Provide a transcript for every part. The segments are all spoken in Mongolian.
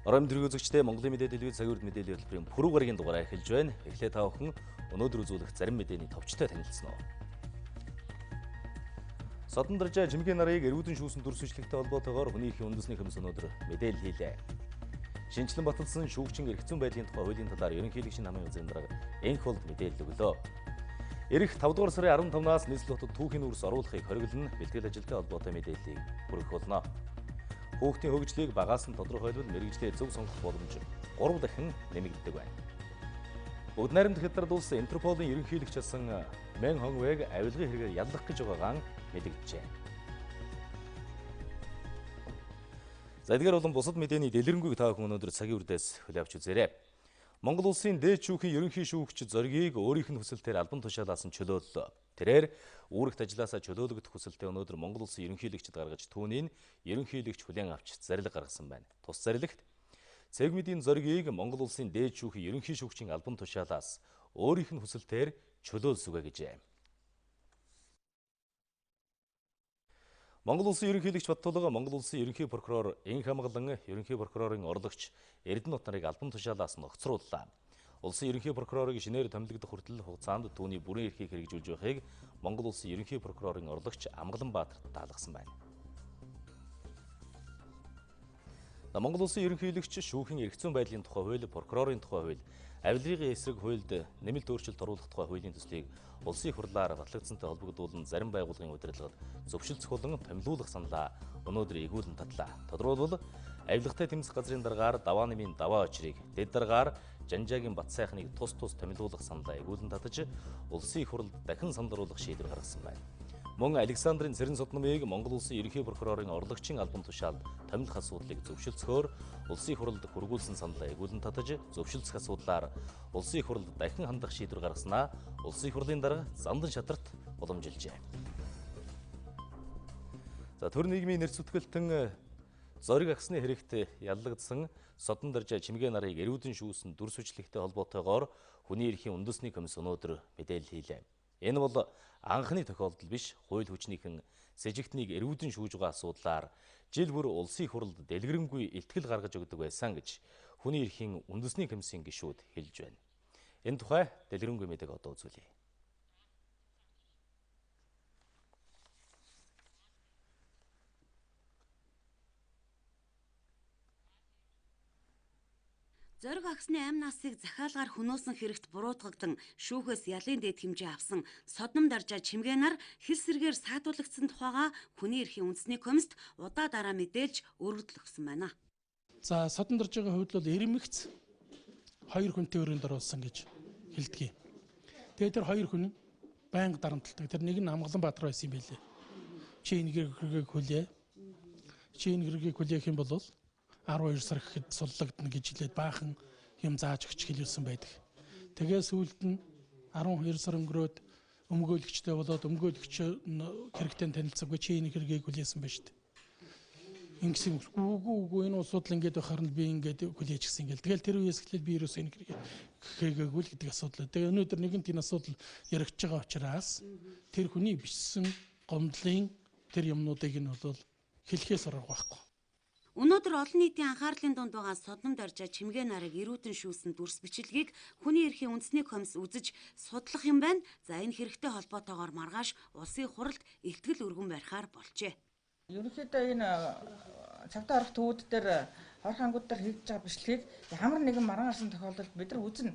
Орон төрөг үзэгчдээ Монголын мэдээ телевиз цагийн урд мэдээллийн хөтөлбөрийн пүрэв гарагийн дугаараа эхэлж байна. Эхлээд та бүхэн өнөөдөр үзүүлэх зарим мэдээний товчтой танилцсан уу? Содон даржаа жимгийн нарыг эрүүдэн шүүсэн дүрсвчлэгтэй холбоотойгоор хүний эрхийн үндэсний комисс өнөөдөр мэдээлэл хийлээ. Шинжлэн баталсан шүүгчин эрх зүйн байдлын тухай хуулийн талаар ерөнхийлөгчийн намын эзэн дарга Энхолд мэдээлэл өглөө. Ирэх 5 дугаар сарын 15-наас нийслэл хотод түүхийн үрс оруулахыг хориглон бэлтгэл ажилтай холбоотой мэдээллийг хүргэх болно. Хүүхдийн хөгжлийг багаас нь тодорхойлбол мэрэгжлээ зөв сонгох боломж 3 дахин нэмэгддэг байна. Бүгд найрамд хятад улс Интерполын ерөнхийлөгч асан Мэн Хонгвэг авилгын хэрэгээр яллах гэж байгаагаа мэдэгджээ. За эдгээр болон бусад мэдээний дэлгэрэнгүй та бүхэн өнөөдөр цагийн үрдээс хүлээн авч үзээрэй. Монгол улсын дээд шүүхийн ерөнхий шүүгч зоргийг өөрийнх нь хүсэлтээр албан тушаалаас нь чөлөөллөө. Тэрээр үүрэгт ажилласаа чөлөөлөгдөх хүсэлтээ өнөөдөр Монгол улсын ерөнхийлөгчд гаргаж түүнийг ерөнхийлөгч хүлээн авч зарлиг гаргасан байна. Тус зарлагт Цагийн зоргийг Монгол улсын дээд шүүхийн ерөнхий шүүгчийн албан тушаалаас өөрийнх нь хүсэлтээр чөлөөлсүгэ гэжээ. Монгол улсын ерөнхийлөгч Баттулга Монгол улсын ерөнхий прокурор Энх хамгаалан ерөнхий прокурорын орлогч Эрдэнэт нарыг албан тушаалаас нь огцрууллаа. Улсын ерөнхий прокурорыг шинээр томилогдох хүртэл хугацаанд түүний бүрэн эрхийг хэрэгжүүлж байхыг Монгол улсын ерөнхий прокурорын орлогч Амгаланбаатар даалгасан байна. Монгол улсын ерөнхийлөгч шүүхийн эрх зүйн байдлын тухай хууль, прокурорын тухай хууль, авилгын эсрэг хуульд нэмэлт өөрчлөлт оруулах тухай хуулийн төслийг улсын их хурлаар батлагдсантай холбогдуулан зарим байгууллагын удирдлагад зөвшөлтсгүүлэн томилуулах саналаа өнөөдөр игүүлэн татлаа. Тодорхойлбол авилгатай тэмцэх газрын даргаар даваа нэмийн даваа очрыг, дэд даргаар Жанжаагийн бат сайхныг тус томилуулах саналаа игүүлэн татаж улсын их хурлд дахин санал оруулах шийдвэр гаргасан байна. Мөн Александрын цэрэн содномыг Монгол улсын ерөнхий прокурорын орлогчийн албан тушаалд томилох асуудлыг зөвшөлдсөхөөр улсын их хурлд хүргүүлсэн саналаа игүүлэн татаж зөвшөлдсөх асуудлаар улсын их хурлд дахин хандах шийдвэр гаргаснаа улсын их хурлын дарга Зандан шатарт уламжилжээ. За төр нийгмийн нэр зүтгэлтэн зориг агсны хэрэгт яллагдсан Содон даржаа чимгээ нарыг эрүүдэн шүүсэн дүрсвчлэгтэй холбоотойгоор хүний эрхийн үндэсний комисс өнөөдөр мэдээлэл хийлээ. Энэ бол анхны тохиолдол биш. Хууль хүчнийхэн сэжигтнийг эрүүдэн шүүж байгаа асуудлаар жил бүр улсын их хурлд дэлгэрэнгүй илтгэл гаргаж өгдөг байсан гэж хүний эрхийн үндэсний комиссийн гишүүд хэлж байна. Энэ тухай дэлгэрэнгүй мэдээг одоо үзүүлье. Зориг агсны амь насыг захиалгаар хөнөөсөн хэрэгт буруутгагдан шүүхээс ялын дээд хэмжээ авсан Содном даржаа чимгээ нар хэл сэргээр саатуулагдсан тухайга хүний эрхийн үндэсний комист удаа дараа мэдээлж өргөдөл өгсөн байна. За Содон даржаагийн хувьд бол эрмэгц 2 хүнтэй өрөөнд оруулсан гэж хэлдэг. Тэгээд тэр 2 хүн байнга дарамталдаг. Тэр нэг нь Амгаланбаатар байсан юм билээ. Чи энэ хэргийг хүлээ. Чи энэ хэргийг хүлээх юм бол 12 сар гэхэд суллагдана гэж хэлээд баахан юм зааж өгч хэлсэн байдаг. Тэгээ сүүлд нь 12 сар өнгөрөөд өмгөөлөгчтэй болоод өмгөөлөгч хэрэгтэн танилцаагүй чи энэ хэргийг хүлээсэн байна шүү дээ. Ингэсэн үгүй энэ асуудал ингэж байхаар нь би ингэж хүлээж гисэн ингээл. Тэгэл тэр үеэс эхлээд би ерөөсөө энэ хэрэггээгүй л гэдэг асуудал. Тэгээ өнөөдөр нэгэнт энэ асуудал яригдж байгаа учраас тэр хүний бичсэн гомдлын тэр юмнуудыг нь бол хэлхээс арга байхгүй. Өнөөдөр олон нийтийн анхаарлын дунд байгаа Содном даржаа чимгээ нарыг эрүүдэн шүүсэн дүрс бичлэгийг хүний эрхийн үндэсний комисс үзэж судлах юм байна. За энэ хэрэгтэй холбоотойгоор маргааш улсын хурлд илтгэл өргөн барихаар болжээ. Ерөнхийдөө энэ цагдаа орох төвүүд дээр хорхон ангууд дээр хийж байгаа бичлэгийг ямар нэгэн маргаан гарсан тохиолдолд бид нар үзнэ.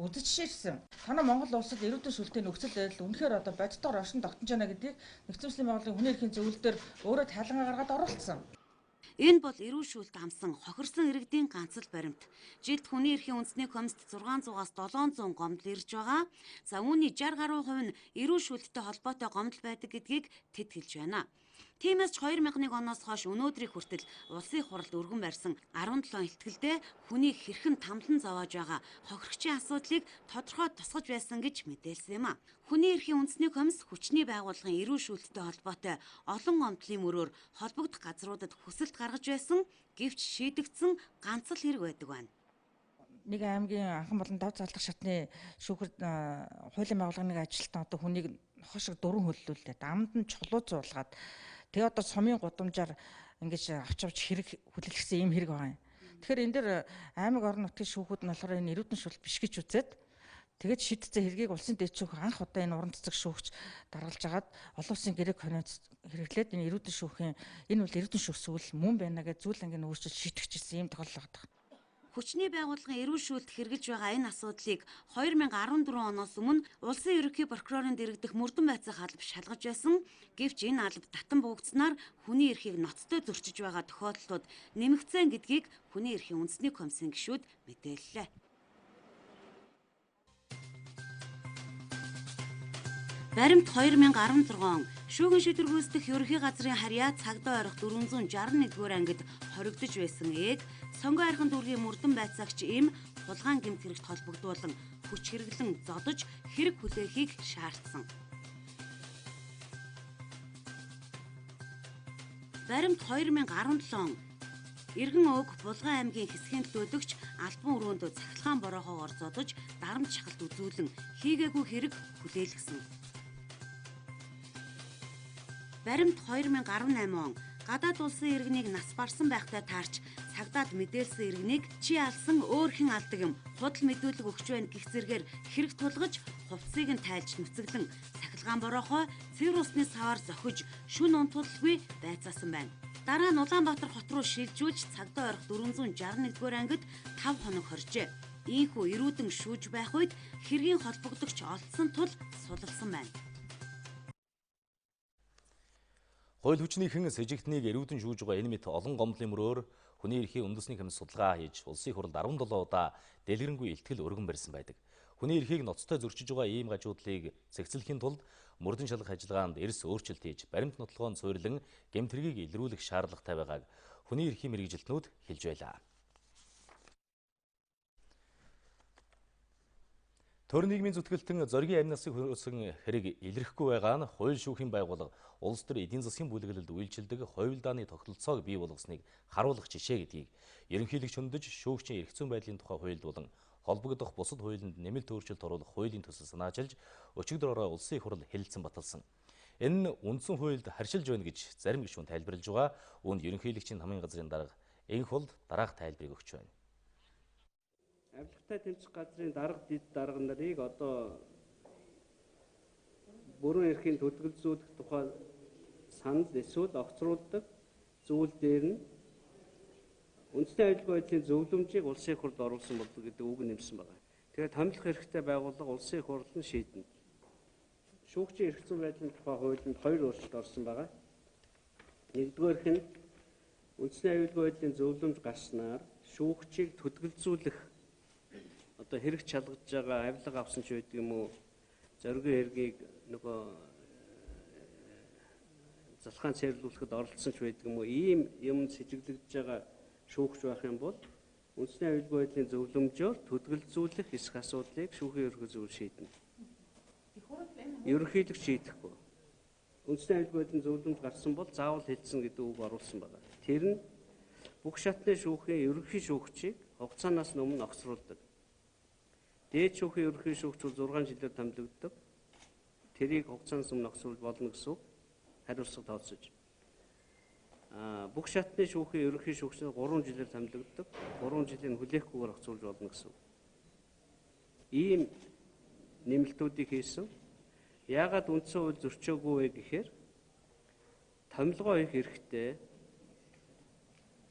Үзэж ширсэн. Танай Монгол улсад эрүүдэн шүүлтийн нөхцөл байдал үнэхээр одоо бодитоор оршин тогтнож байна гэдгийг Нэгдсэн улсын байгууллагын хүний эрхийн зөвлөлдөр өөрөө тайлангаа гаргаад оруулсан. Энэ бол эрүүл шүүлт амсан хохирсон иргэдийн ганц л баримт. Жилд хүний эрхийн үндэсний комист 600-аас 700 гомдол ирж байгаа. За үүний 60 гаруй хувь нь эрүүл шүүлттэй холбоотой гомдол байдаг гэдгийг тэд хэлж байна. Тиймээс 2001 оноос хойш өнөөдрийг хүртэл улсын хурлд өргөн барьсан 17 илтгэлдээ хүнийг хэрхэн тамлан зовоож байгаа хохирогчийн асуудлыг тодорхой тусгаж байсан гэж мэдээлсэн юм а. Хүний эрхийн үндэсний комисс хүчний байгууллагын эрүүл шүүлттэй холбоотой олон гомдлын мөрөөр холбогдох газруудад хүсэлт гаргаж байсан гэвч шийдэгдсэн ганц л хэрэг байдаг байна. Нэг аймгийн анхан болон дав залдах шатны шүүхэрд хуулийн байгууллагын ажилтан одоо хүнийг нохоо шиг дөрвөн хөллүүлээд амд нь чулуу зуулгаад тэгээ одоо сумын гудамжаар ингэж авч хэрэг хүлээлгэсэн юм хэрэг байгаа юм. Тэгэхээр энэ дээр аймаг орон нутгийн шүүхүүд нь болохоор энэ эрүүдэн шуулт биш гэж үзээд тэгээд шийдсэн хэргийг улсын дэд шүүх анх удаа энэ уран цэцэг шүүгч даргалж агаад олон улсын гэрэг хорионц хэрэглээд энэ эрүүдэн шүүхийн энэ бол эрүүдэн шүүх зүйл мөн байна гэж зүйл ангийн өөрчлөлт шийтгэжсэн юм тохиолдол байгаа. Хүчний байгууллагын эрүүл шүүлт хэрэгжилж байгаа энэ асуудлыг 2014 оноос өмнө улсын ерөнхий прокурорын дэргэдэх Мөрдөн байцаах алба шалгаж байсан. Гэвч энэ алба татан буугдсанаар хүний эрхийг ноцтой зөрчиж байгаа тохиолдлууд нэмэгдсэн гэдгийг хүний эрхийн үндэсний комиссийн гишүүд мэдээллээ. Баримт 2016 он шүүгэн шийдвэр гүйцэтгэх ерөнхий газрын харьяа цагдаа орох 461-р ангид хоригдож байсан ээг сонгоо архин дүүргийн Мөрдөн байцаагч им хулгайн гэмт хэрэгт холбогдуулан хүч хэрэглэн зодож хэрэг хүлээхийг шаардсан. Баримт 2017 он Иргэн өг Булган аймгийн хэсгийн төлөөлөгч албан өрөөнд цахилгаан бороохоогоор зодож дарамт шахалт үзүүлэн хийгээгүй хэрэг хүлээлгэсэн. Баримт 2018 он гадаад улсын иргэнийг нас барсан байхтай таарч цагдаад мэдээлсэн иргэнийг чи алсан өөр хэн алдаг юм худал мэдүүлэг өгч байна гэх зэргээр хэрэг тулгаж хувцсыг нь тайлж нүцэглэн цахилгаан бороохоо цэвэр усны саваар зохиж шүн унтуулгүй байцаасан байна. Дараа нь Улаанбаатар хот руу шилжүүлж цагдаа орох 461-р ангид 5 хоног хоржээ. Ийхүү эрүүдэн шүүж байх үед хэргийн холбогдогч олдсон тул суллсан байна. Хууль хүчнийхэн сэжигтнийг эрүүдэн шүүж байгаа энэ мэт олон гомдлын мөрөөр хүний эрхийн үндэсний комисс судалгаа хийж улсын хурлд 17 удаа дэлгэрэнгүй илтгэл өргөн барьсан байдаг. Хүний эрхийг ноцтой зөрчиж байгаа ийм гажуудлыг цэгцлэхийн тулд мөрдөн шалгах ажиллагаанд эрс өөрчлөлт хийж баримт нотлогоон суйрлан гэмтргийг илрүүлэх шаардлагатай байгааг хүний эрхийн мэргэжилтнүүд хэлж байлаа. Төр нийгмийн зүтгэлтэн зоригийн амь насыг хүрсэн хэрэг илэрхгүй байгаа нь хууль шүүхийн байгууллага улс төр эдийн засгийн бүлэглэлд үйлчилдэг хувилдааны тогтолцоог бий болгосныг харуулах жишээ гэдгийг ерөнхийлөгч хөндөж шүүгчийн эрх зүйн байдлын тухай хуульд болон холбогдох бусад хуулинд нэмэлт өөрчлөлт оруулах хуулийн төсөл санаачилж өчигдөр орой улсын их хурл хэлэлцэн баталсан. Энэ нь үндсэн хуульд харьшилж байна гэж зарим гишүүн тайлбарлаж байгаа. Үүнд ерөнхийлөгчийн хамгийн газрын дарга энх хулд дараах тайлбарыг өгч байна. Авилгатай тэмцэх газрын дарга дид дарга нарыг одоо бүрэн эрхийн төлөвлөлцүүлэх тухай санал эсвэл огцруулдаг зүйл дээр нь үндэсний аюулгүй байдлын зөвлөмжийг улсын их хурлд оруулсан болдог гэдэг үг нэмсэн байна. Тэгэхээр томилох хэрэгтэй байгууллага улсын их хурл нь шийднэ. Шүүгчийн эрх зүйн байдлын тухай хуулинд 2 өөрчлөлт орсон байна. Нэгдүгээрх нь үндэсний аюулгүй байдлын зөвлөмж гарснаар шүүгчийг төлөвлөлцүүлэх одоо хэрэг чалгаж байгаа авилга авсан ч байдаг юм уу зоригийн хэргийг нөгөө залхаан цэвэрлүүлэхэд оролцсон ч байдаг юм уу ийм юм сэжиглэгдэж байгаа шүүгч байх юм бол үндэсний аюулгүй байдлын зөвлөмжөөр төлөвлөлцүүлэх эсэх асуудлыг шүүхийн ерөнхий зөвлөл шийднэ. Ерөнхийлөгч шийдэхгүй. Үндэсний аюулгүй байдлын зөвлөмж гарсан бол заавал хэлсэн гэдэг үг оруулсан байна. Тэр нь бүх шатны шүүхийн ерөнхий шүүгчийг хугацаанаас өмнө огцруулдаг. Дээд шүүхийн ерөнхий шүүгч бол 6 жилээр томилогддог. Тэрийг хугацаанаас өмнө огцруулж болно гэсэн хариуцлага тооцож. Бүх шатны шүүхийн ерөнхий шүүгч 3 жилээр томилогддог. 3 жилийн хүлээхгүйгээр огцруулж болно гэсэн. Ийм нэмэлтүүдийг хийсэн. Яагаад үндсэн хууль зөрчөөгүй вэ гэхээр томилгоо хийх хэрэгтэй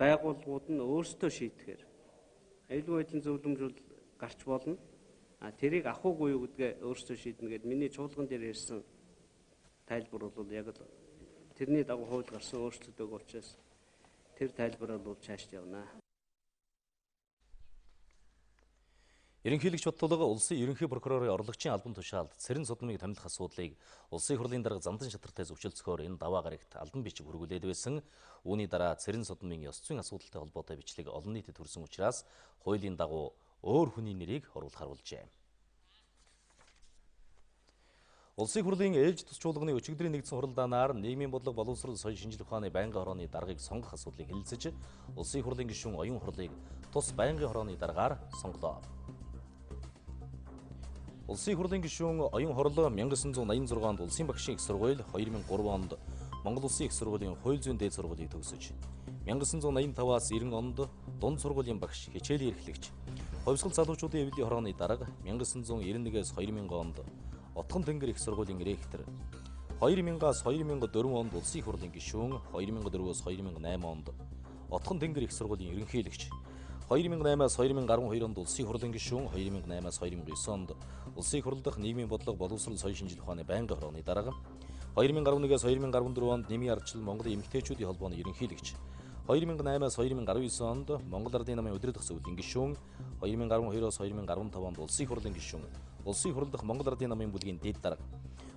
байгууллагууд нь өөрсдөө шийдэхээр аюулгүй байдлын зөвлөмж бол гарч болно. Тэрийг авахгүй юу гэдгээ өөрсдөө шийднэ гэдэг миний чуулган дээр ярьсан тайлбар бол яг л тэрний дагуу хууль гарсан өөрчлөлт өгөх учраас тэр тайлбараар бол цаашд явна. Ерөнхийлөгч бодлого улсын ерөнхий прокурорын орлогчийн албан тушаалд цэрэн судмыг томилох асуудлыг улсын хурлын дарга Зандан шатартай зөвшөлдсөөр энэ даваа гарагт албан бичиг хүргүүлээд байсан. Үүний дараа цэрэн судмын ёс зүйн асуудалтай холбоотой бичлэг олон нийтэд хүрсэн учраас хуулийн дагуу өөр хүний нэрийг оруулах харуулжээ. Улсын хурлын ээлж тус чуулганы өчигдрийн нэгдсэн хуралдаанаар нийгмийн бодлого боловсрол соёл шинжилгээ ухааны байнгын хорооны даргыг сонгох асуудлыг хэлэлцэж, улсын хурлын гишүүн оюун хурлыг тус байнгын хорооны даргаар сонголоо. Улсын хурлын гишүүн оюун хорол 1986 онд улсын багшийн их сургууль, 2003 онд Монгол улсын их сургуулийн хууль зүйн дээд сургуулийг төгсөж, 1985-аас 90 онд дунд сургуулийн багш, хичээлийн эрхлэгч, хувьсгал залуучуудын эвлэлийн хорооны дарга 1991-ээс 2000 онд Отхон тэнгэр их сургуулийн ректор, 2000-аас 2004 онд улсын хурлын гишүүн, 2004-өөс 2008 онд Отхон тэнгэр их сургуулийн ерөнхийлөгч, 2008-аас 2012 онд улсын хурлын гишүүн, 2008-аас 2009 онд улсын хурал дахь нийгмийн бодлого боловсрол соёл шинжилгээ ухааны байнгын хорооны дарга, 2011-аас 2014 онд Нэмийн ардчил Монголын эмэгтэйчүүдийн холбооны ерөнхийлөгч, 2008-аас 2019 онд Монгол-Ардын намын удирдах зөвлөлийн гишүүн, 2012-оос 2015 онд улсын хурлын гишүүн, улсын хурал дахь Монгол-Ардын намын бүлгийн дэд дарга,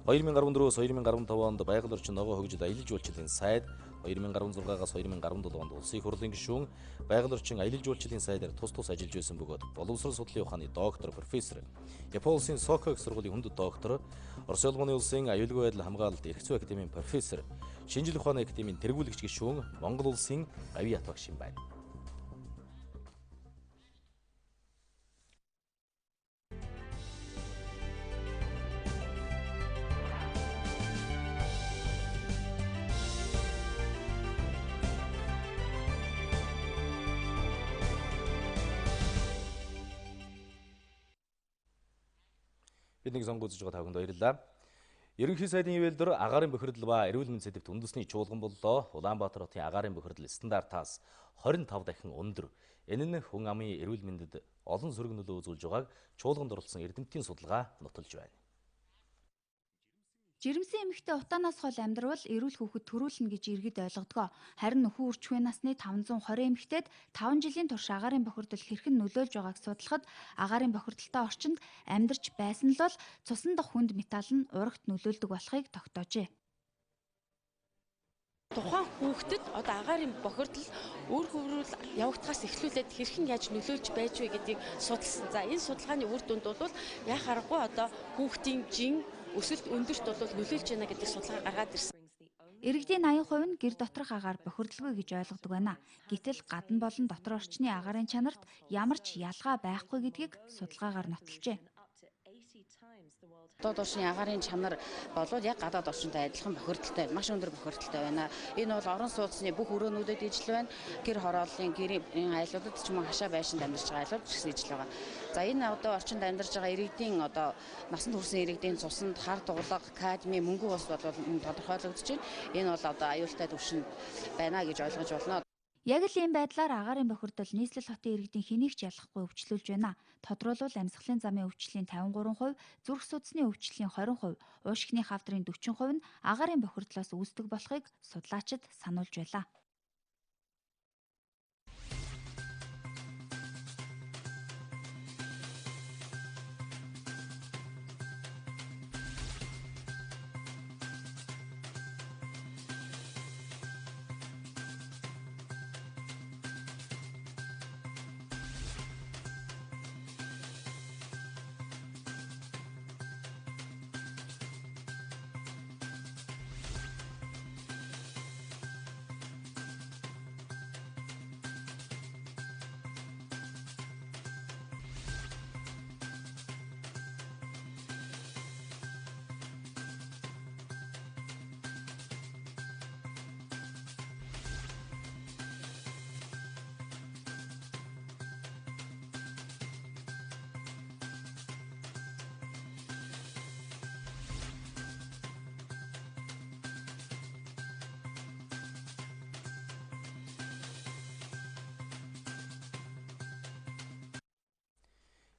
2014-өөс 2015 онд байгаль орчин ногоо хөгжил аялал жуулчлалын сайд, 2016-аас 2017 онд улсын хурлын гишүүн, байгаль орчин аялал жуулчлалын сайдаар тус ажиллаж байсан бөгөөд боловсрол судлалын ухааны доктор, профессор, Японы улсын Сокко их сургуулийн хүндэт доктор, Орос улманы улсын аюулгүй байдал хамгаалалт эрх зүйн академийн профессор, шинжлэх ухааны академийн тэргүүлэгч гишүүн, Монгол улсын авиат багш юм байна. Бидний сонгуульж байгаа тагонд баярлалаа. Ерөнхий сайдын ивэлдэр агаарын бохирдол ба эрүүл мэндийн сэдвт үндэсний чуулган боллоо. Улаанбаатар хотын агаарын бохирдол стандартаас 25 дахин өндөр. Энэ нь хүн амын эрүүл мэндэд олон сөрөг нөлөө үзүүлж байгааг чуулганд оролцсон эрдэмтдийн судалгаа нотолж байна. Жирэмсэн эмэгтэй утаанаас хол амьдрал эрүүл хүүхэд төрүүлнэ гэж иргэд ойлгодгоо. Харин нөхөн үрчхуй насны 520 эмэгтэйд 5 жилийн турш агаарын бохирдол хэрхэн нөлөөлж байгааг судлахад агаарын бохирдолтой орчинд амьдарч байсан л бол цусан дахь хүнд металл нь урагт нөлөөлдөг болохыг тогтоожээ. Тухайн хүүхдэд одоо агаарын бохирдол үр хөврөл явагдахаас эхлүүлээд хэрхэн яаж нөлөөлж байж вэ гэдгийг судалсан. За энэ судалгааны үр дүнд бол яах аргагүй одоо хүүхдийн жин өсөлт өндөрт бол нөлөөлж байна гэдэг судалгаа гаргаад ирсэн. Иргэдийн 80% нь гэр доторх агаар бохирдолгүй гэж ойлгодог байна. Гэтэл гадна болон дотор орчны агаарын чанарт ямар ч ялгаа байхгүй гэдгийг судалгаагаар нотолжээ. Дотоод орчны агаарын чанар болвол яг гадаад орчинтой адилхан бохирдолтой, маш өндөр бохирдолтой байна. Энэ бол орон сууцны бүх өрөөнүүдэд ижил байна. Гэр хорооллын гэрийн айлуудад ч юм уу хашаа байшинд амьдарч байгаа айлууд ч гэсэн ижил байгаа. За энэ одоо орчинд амьдарч байгаа иргэдийн одоо насанд хүрсэн иргэдийн цуснд хар дуглаг, кадми, мөнгө ус бол тодорхойлогдож байна. Энэ бол одоо аюултай түвшинд байна гэж ойлгож болно. Яг л ийм байдлаар агаарын бохирдол нийслэл хотын иргэдийн хэнийг ч ялахгүй өвчлүүлж байна. Тодорхойлбол амьсгалын замын өвчлөлийн 53%, зүрх судасны өвчлөлийн 20%, уушигны хавдрын 40% нь агаарын бохирдлоос үүсдэг болохыг судлаачид сануулж байлаа.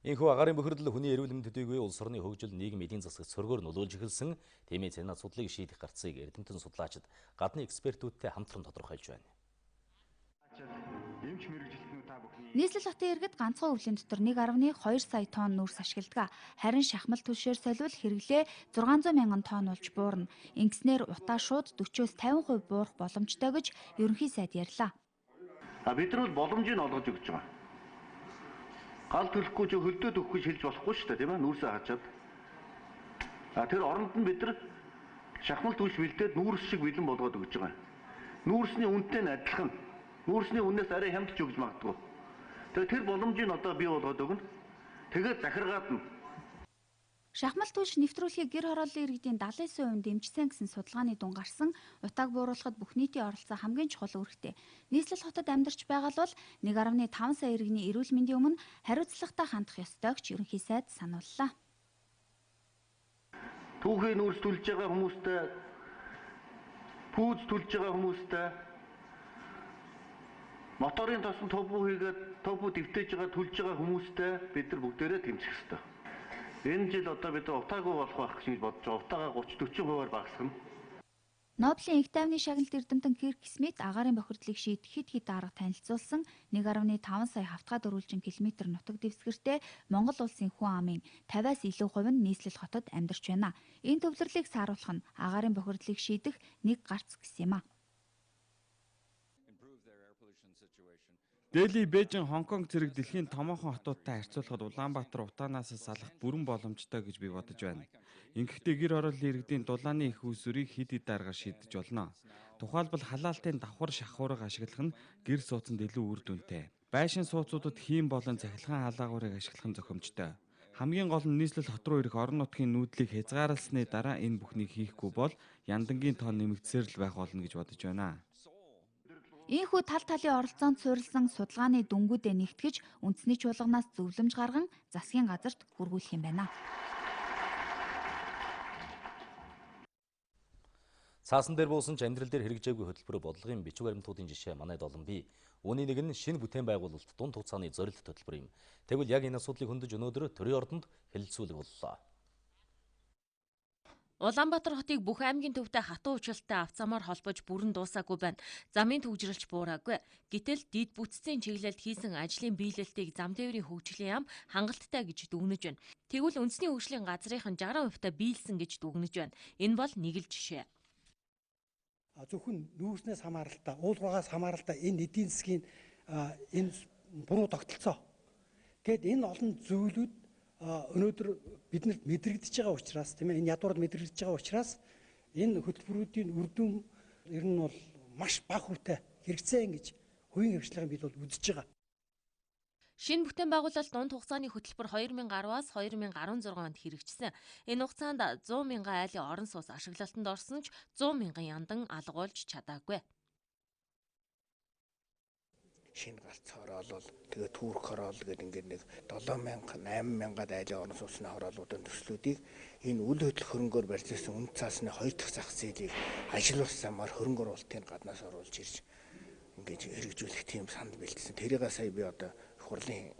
Энэхүү агаарын бохирдол хүний эрүүл мэнд төдийгүй улс орны хөгжил, нийгэм эдийн засагт сөргөөр нөлөөлж эхэлсэн. Тиймээс энэ асуудлыг шийдэх гарцыг эрдэмтэн судлаачид гадны экспертүүдтэй хамтран тодорхойлж байна. Нийслэл хотын иргэд ганцхан өвлийн дотор 1.2 сая тонн нүүрс ашигладаг. Харин шахмал түлшээр солиул хэрэглээ 600 мянган тонн болж буурна. Ингэснээр утаа шууд 40-50% буурах боломжтой гэж ерөнхий сайд ярьлаа. Бид нар бол боломжийг олгож өгч байгаа. Гал төлөхгүй ч хөлдөөд өгөх гэж хэлж болохгүй шүү дээ, тийм ээ? Нүүрсээ хачаад. Тэр оронд нь бид нар шахмал түлш бэлдээд нүүрс шиг бэлэн болгоод өгч байгаа. Нүүрсний үнэтэй нь адилхан. Нүүрсний үнээс арай хямдч өгж магадгүй. Тэр боломжийг одоо бий болгоод өгнө. Тэгээд захиргаад нь Шахмал түлш нэвтрүүлгийг гэр хорооллын иргэдийн 79% дэмжсэн гэсэн судалгааны дунд гарсан утааг бууруулахад бүх нийтийн оролцоо хамгийн чухал үүрэгтэй. Нийслэл хотод амьдарч байгаа бол 1.5 сая иргэний эрүүл мэндийн өмнө хариуцлагатай хандах ёстой гэж ерөнхий сайд санууллаа. Түүхийн нүүрс түлж байгаа хүмүүстэй, пүүз түлж байгаа хүмүүстэй, моторын тосон төвбүү хийгээд төвбүү дэвтэж байгаа түлж байгаа хүмүүстэй бид нар бүгдээрээ тэмцэх ёстой. Энэ жил одоо бид утаагүй болох байх гэж бодож байгаа. Утаагаа 30-40%-аар багасгана. Нобелийн их тайвны шагналт эрдэмтэн Кирк Смит агаарын бохирдлыг шийдэх хэд арга танилцуулсан 1.5 сая хавтгай дөрвөлжин километр нутаг дэвсгэртэй Монгол улсын хүн амын 50-аас илүү хувь нь нийслэл хотод амьдарч байна. Энэ төвлөрлийг сааруулах нь агаарын бохирдлыг шийдэх нэг гарц гэсэн юм а. Дели, Бээжин, Хонконг зэрэг дэлхийн томоохон хотуудтай харьцуулахад Улаанбаатар утаанаас салах бүрэн боломжтой гэж би бодож байна. Ингэхдээ гэр хорооллын иргэдийн дулааны их үүсвэрийг хэд хэд аргаар шийдэж болно. Тухайлбал халаалтын давхар шахуурыг ашиглах нь гэр сууцанд илүү үр дүнтэй. Байшин сууцуудад хийм болон цахилгаан халаагуурыг ашиглах нь зохимжтой. Хамгийн гол нь нийслэл хот руу ирэх орон нутгийн нүүдлийг хязгаарласны дараа энэ бүхнийг хийхгүй бол яндангийн тоон нэмэгдсээр л байх болно гэж бодож байна. Ийхүү тал талын оролцоонд суурилсан судалгааны дүнгуудээ нэгтгэж үндэсний чуулганаас зөвлөмж гарган засгийн газарт хүргүүлэх юм байна. Цаасан дээр буусан ч амьдрал дээр хэрэгжээгүй хөтөлбөр бодлогын бичиг баримтуудын жишээ манайд олон бий. Үүний нэг нь шинэ бүтээн байгуулалт дунд хугацааны зорилт хөтөлбөр юм. Тэгвэл яг энэ асуудлыг хөндөж өнөөдөр төрийн ордонд хэлэлцүүлэг боллоо. Улаанбаатар хотыг бүх аймгийн төвтэй хатуу уучлалтай авцамаар холбож бүрэн дуусаагүй байна. Замын төвжирэлч буураагүй. Гэтэл дид бүтцийн чиглэлд хийсэн ажлын биелэлтийг зам тээврийн хөгжлийн яам хангалттай гэж дүгнэж байна. Тэгвэл үндэсний хөгжлийн газрын 60% та биелсэн гэж дүгнэж байна. Энэ бол нэг л жишээ. Зөвхөн нүүрснээс хамааралтай, уулгаагаас хамааралтай энэ эдийн засгийн энэ буруу тогтолцоо. Гэт энэ олон зүйлүүд өнөөдөр биднэрт мэдрэгдэж байгаа учраас тийм ээ энэ ядуурд мэдрэгдэж байгаа учраас энэ хөтөлбөрүүдийн үр дүн ер нь бол маш бага хувьтай хэрэгцээ гэж хувийн хвшлэгийн бид бол үзэж байгаа. Шинэ бүтээн байгуулалт дунд хугацааны хөтөлбөр 2010-аас 2016 онд хэрэгжсэн. Энэ хугацаанд 100 мянган айлын орон сууц ашиглалтанд орсон ч 100 мянган яндан алгуулж чадаагүй. Шинэ галц хороолол тэгээ түүрх хороол гэдэг ингээд нэг 7000 8000 айлын орон сууцны хороолуудын төслүүдийг энэ үйл хөдлөх хөрөнгөөр барьсан үнд цаасны 2 дахь зах зээлийг ажилуулсан замаар хөрөнгө оруулалтын гаднаас оруулж ирж ингээд хэрэгжүүлэх тийм санал бэлдсэн. Тэрийг сая би одоо хурлын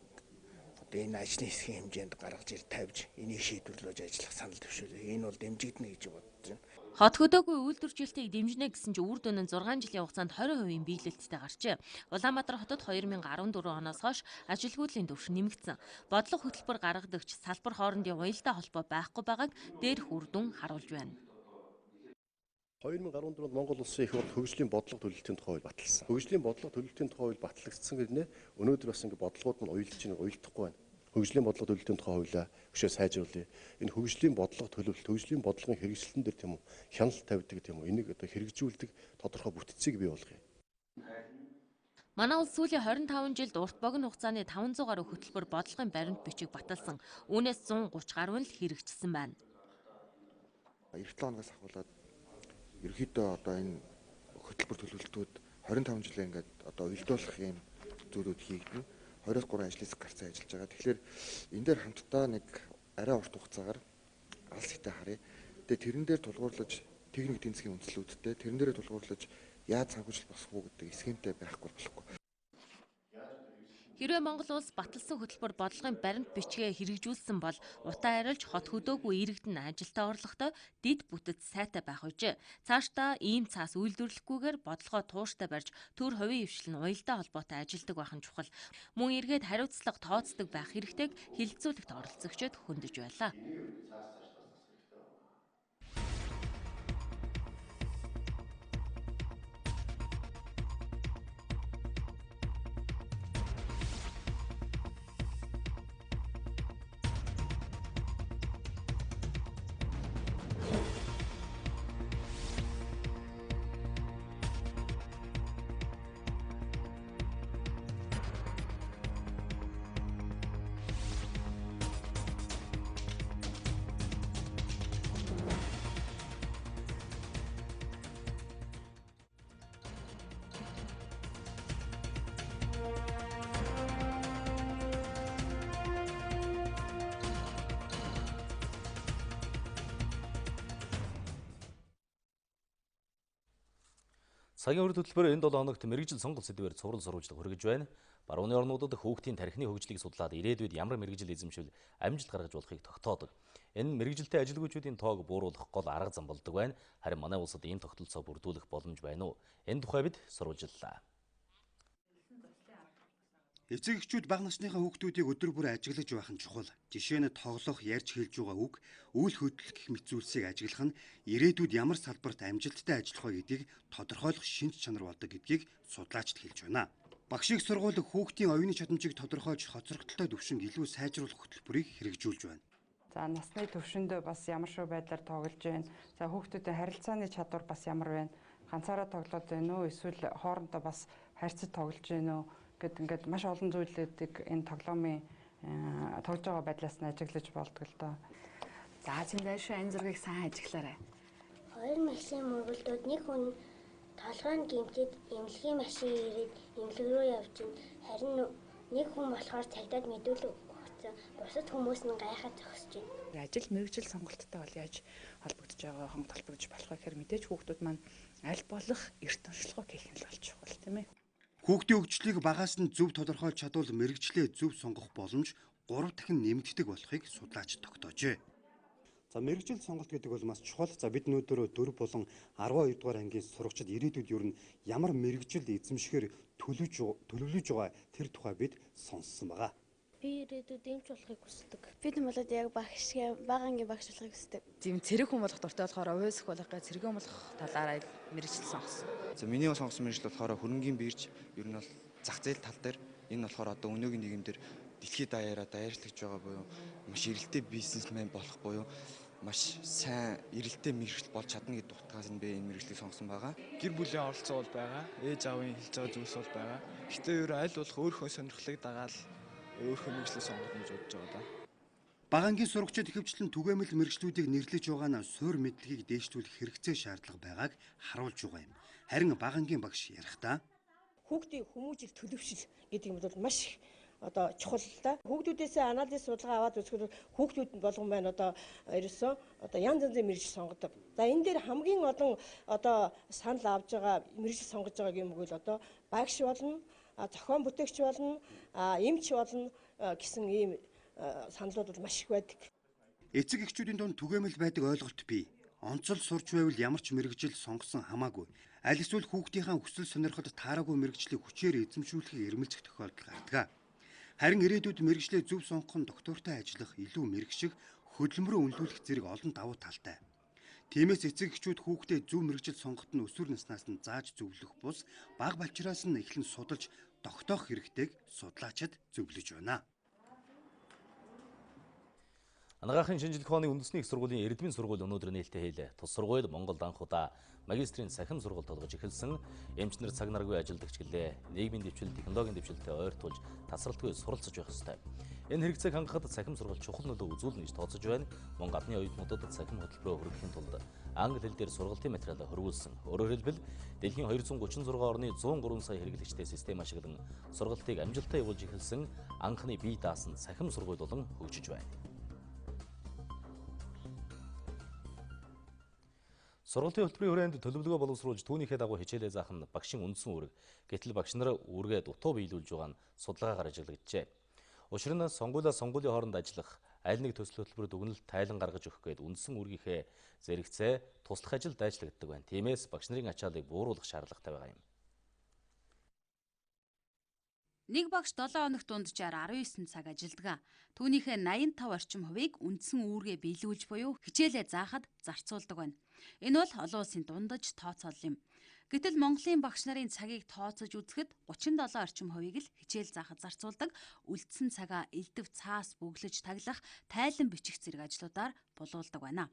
энэ ажлын хэсгийн хэмжээнд гаргаж ир тавьж энийг шийдвэрлэж ажиллах санал төвшүүлээ. Энэ бол дэмжигдэнэ гэж бодож байна. Хот хөдөөгүй үйлдвэржилтийг дэмжинэ гэсэн чинь үр дүн нь 6 жилийн хугацаанд 20% биелэлттэй гарчээ. Улаанбаатар хотод 2014 оноос хойш ажилгүйдлийн түвшин нэмэгдсэн. Бодлого хөтөлбөр гаргадагч салбар хоорондын уялдаа холбоо байхгүй байгааг дээрх үр дүн харуулж байна. 2014 онд Монгол улсын их хурд хөгжлийн бодлого төлөлтийн тухай хууль баталсан. Хөгжлийн бодлого төлөлтийн тухай хууль батлагдсан гэнэ өнөөдөр бас ингэ бодлогууд нь уялдж байна, уялдахгүй байна. Хөгжлийн бодлого төлөлтийн тухай хуулиа өшөө сайжруулъя. Энэ хөгжлийн бодлого төлөвлөлт, хөгжлийн бодлогын хэрэгжилтэн дээр тийм үү хяналт тавьдаг тийм үү энийг одоо хэрэгжүүлдэг тодорхой бүтцийг бий болгоё. Манай улс сүүлийн 25 жилд урт богино хугацааны 500 гаруй хөтөлбөр бодлогын баримт бичиг баталсан. Үүнээс 130 гаруй нь л хэрэгжсэн байна. 7 хоногоос ахуулаад ерөнхийдөө одоо энэ хөтөлбөр төлөвлөлтүүд 25 жилийн ингээд одоо уялдуулах юм зүйлүүд хийгдэн 23 ажлын хэсэг гарцаа ажиллаж байгаа. Тэгэхээр энэ дээр хамтдаа нэг арай урт хугацаагаар алс хитэ харъя. Тэгээ тэрэн дээр тулгуурлаж техник эдийн засгийн үндслүүдтэй тэрэн дээрээ тулгуурлаж яаж санхүүжилт босох уу гэдэг схемтэй байхгүй болохгүй. Хэрвээ Монгол улс баталсан хөтөлбөр бодлогын баримт бичгээ хэрэгжүүлсэн бол утаа арилж хот хөдөөгүй иргэдэн ажилдаа орлоготой дид бүтэц сайтай байх үжээ. Цаашдаа ийм цаас үйлдвэрлэхгүйгээр бодлогоо тууштай барьж төр хувийн хвшил нь уялдаа холбоотой ажилдаг байх нь чухал. Мөн эргээд хариуцлага тооцдог байх хэрэгтэйг хэлэлцүүлэгт оролцогчид хөндөж байлаа. Цагийн Хүрд хөтөлбөр энэ 7 хоногт мэрэгжил сонголт сэдвээр цуврал сурвалжлага хүргэж байна. Барууны орнуудад хүүхдийн тархины хөгжлийг судлаад ирээдүйд ямар мэрэгжил эзэмшвэл амжилт гаргаж болохыг тогтоодог. Энэ мэрэгжилтэй ажилгүйчүүдийн тоог бууруулах гол арга зам болдог байна. Харин манай улсад ийм тогтолцоо бүрдүүлэх боломж байна уу? Энэ тухай бид сурвалжлалаа. Эцэг эхчүүд бага насныхаа хүүхдүүдийг өдөр бүр ажиглаж байх нь чухал. Жишээ нь тоглох, ярьж хэлж байгаа үг, үйл хөдлөх гэх мэт зүйлсийг ажиглах нь ирээдүйд ямар салбарт амжилттай ажиллах вэ гэдгийг тодорхойлох шинж чанар болдог гэдгийг судлаачид хэлж байна. Багшийг сургууль хүүхдийн оюуны чадамжийг тодорхойлж хоцрогдолтой төвшинг илүү сайжруулах хөтөлбөрийг хэрэгжүүлж байна. За насны төвшөнд бас ямар шүү байдлаар тоглож байна. За хүүхдүүдийн харилцааны чадвар бас ямар байна. Ганцаараа тоглоод байна уу? Эсвэл хоорондоо бас харьцаж тоглож байна уу? Ингээд маш олон зүйлүүдийг энэ тоглоомын тоглож байгаа байдлаас нь ажиглаж болдог л доо. За зэмдэшгүй энэ зургийг сайн ажиглаарай. Хоёр машин мөргөлдөөд нэг хүн толгойн гэмтээд эмнэлгийн машин ирээд эмнэлэг рүү явж байна. Харин нэг хүн болохоор цагдаад мэдүүлэг өгсөн. Бусад хүмүүс нь гайхаад зогсож байна. Ажил мэргэжил сонголттой бол яаж холбогдож байгаа хонголтолбогдож болох вэ гэхээр мэдээж хүүхдүүд маань аль болох эрт онцлогоо хийх нь л болж чухал тийм ээ. Хүүхдийн хөгжлийг багаас нь зөв тодорхойлж чадвал мэрэгчлээ зөв сонгох боломж 3 дахин нэмэгддэг болохыг судлаач тогтоожээ. За мэрэгжил сонголт гэдэг бол маш чухал. За бид өнөөдөр 4 болон 12 дугаар ангийн сурагчид ирээдүйд юу н ямар мэрэгжил эзэмшихээр төлөвлөж байгаа тэр тухай бид сонссон байгаа. Би ирээдүйд эмч болохыг хүсдэг. Бид болоод яг бага ангийн багш болохыг хүсдэг. Тийм цэрэг хүн болох дуртай болохоор уйсх болох гэж цэрэг хүн болох талаараа мэрэгжил сонгосон. За миний сонгосон мэрэгжил болохоор хөрөнгийн бирж ер нь бол зах зээл тал дээр энэ болохоор одоо өнөөгийн нийгэмдэр дэлхийд даяараа даяарчлагдж байгаа буюу маш эрэлттэй бизнесмен болох буюу маш сайн эрэлттэй мэрэгжил болж чадна гэдэг утгаас нь би энэ мэрэгжлийг сонгосон байгаа. Гэр бүлийн оролцоо бол байгаа. Ээж аавын хэлж байгаа зүйлс бол байгаа. Гэтэ ер аль болох өөрийнхөө сонирхлыг дагаад өөрийнхөө мэрэгжлийг сонгох гэж бодож байгаа да. Бага ангийн сурагчид ихэвчлэн түгээмэл мэрэгчлүүдийг нэрлэж байгаа нь суур мэдлэгийг дээшлүүлэх хэрэгцээ шаардлага байгааг харуулж байгаа юм. Харин бага ангийн багш ярихдаа хүүхдийн хүмүүжил төлөвшил гэдэг юм бол маш чухал л да. Хүүхдүүдээс анализ судалгаа аваад үзэхэд хүүхдүүд болгон байна ерөөсөө янз янзын мэрэгжил сонгодог. За энэ дээр хамгийн олон санал авж байгаа мэрэгжил сонгож байгаа юм бол багш болно, зохион бүтээгч болно, эмч болно гэсэн ийм саналууд бол маш их байдаг. Эцэг эхчүүдийн дунд түгээмэл байдаг ойлголт бий. Онцол сурч байвал ямар ч мэрэгжил сонгосон хамаагүй. Аль эсвэл хүүхдийнхээ хүсэл сонирхолд таараагүй мэрэгжлийг хүчээр эзэмшүүлэхийг эрмэлзэх тохиолдол гардаг. Харин ирээдүйд мэрэгжлээ зөв сонгох нь доктортой ажиллах, илүү мэрэгших, хөдөлмөрөө үнэлүүлэх зэрэг олон давуу талтай. Тиймээс эцэг эхчүүд хүүхдээ зөв мэрэгжил сонгоход нь өсвөр наснаас нь зааж зөвлөх бус бага балчраас нь эхлэн судалж тогтоох хэрэгтэйг судлаачид зөвлөж байна. Анагаахын шинжилгээ ухааны үндэсний их сургуулийн эрдмийн сургууль өнөөдөр нээлттэй хэлээ. Тус сургууль Монголд анх удаа магистрийн сахим сургалт толгож эхэлсэн. Эмчнэр цаг наргүй ажилдагч гэлээ. Нийгмийн дэвшил, технологийн дэвшилтэй ойртуулж тасралтгүй суралцж байх ёстой. Энэ хэрэгцээг хангахад сахим сургалт чухал нөлөө үзүүлнэ гэж тооцож байна. Мөн гадны оюутнуудад сахим хөтөлбөрөөр хүргэхийн тулд англи хэл дээр сургалтын материалаа хөрвүүлсэн. Өөрөөр хэлбэл дэлхийн 236 орны 103 сая хэрэглэгчтэй систем ашиглан сургалтыг амжилттай явуулж эхэлсэн анхны бие даасан сахим сургууль болон хөгжиж байна. Сургалтын хөтөлбөрийн хүрээнд төлөвлөгөө боловсруулж түүнийхээ дагуу хичээлээ заах нь багшийн үндсэн үүрэг. Гэтэл багш нар үүргээ дутуу биелүүлж байгаа нь судалгаагаар ажиглагджээ. Учир нь сонгуулийн хооронд ажиллах, аль нэг төсөл хөтөлбөрөд өгнөлт тайлан гаргаж өгөх гээд үндсэн үүргийнхээ зэрэгцээ туслах ажил дайчлагддаг байна. Тиймээс багш нарын ачааллыг бууруулах шаардлагатай байгаа юм. Нэг багш 7 хоногт дунджаар 19 цаг ажилдаг. Түүнийхээ 85 орчим хувийг үндсэн үүргээ биелүүлж буюу хичээлээ заахад зарцуулдаг байна. Энэ бол олон улсын дундаж тооцоол юм. Гэтэл Монголын багш нарын цагийг тооцож үзэхэд 37 орчим хувийг л хичээл заахад зарцуулдаг. Үлдсэн цагаа элдв цаас бүглэж таглах, тайлан бичих зэрэг ажлуудаар булуулдаг байна.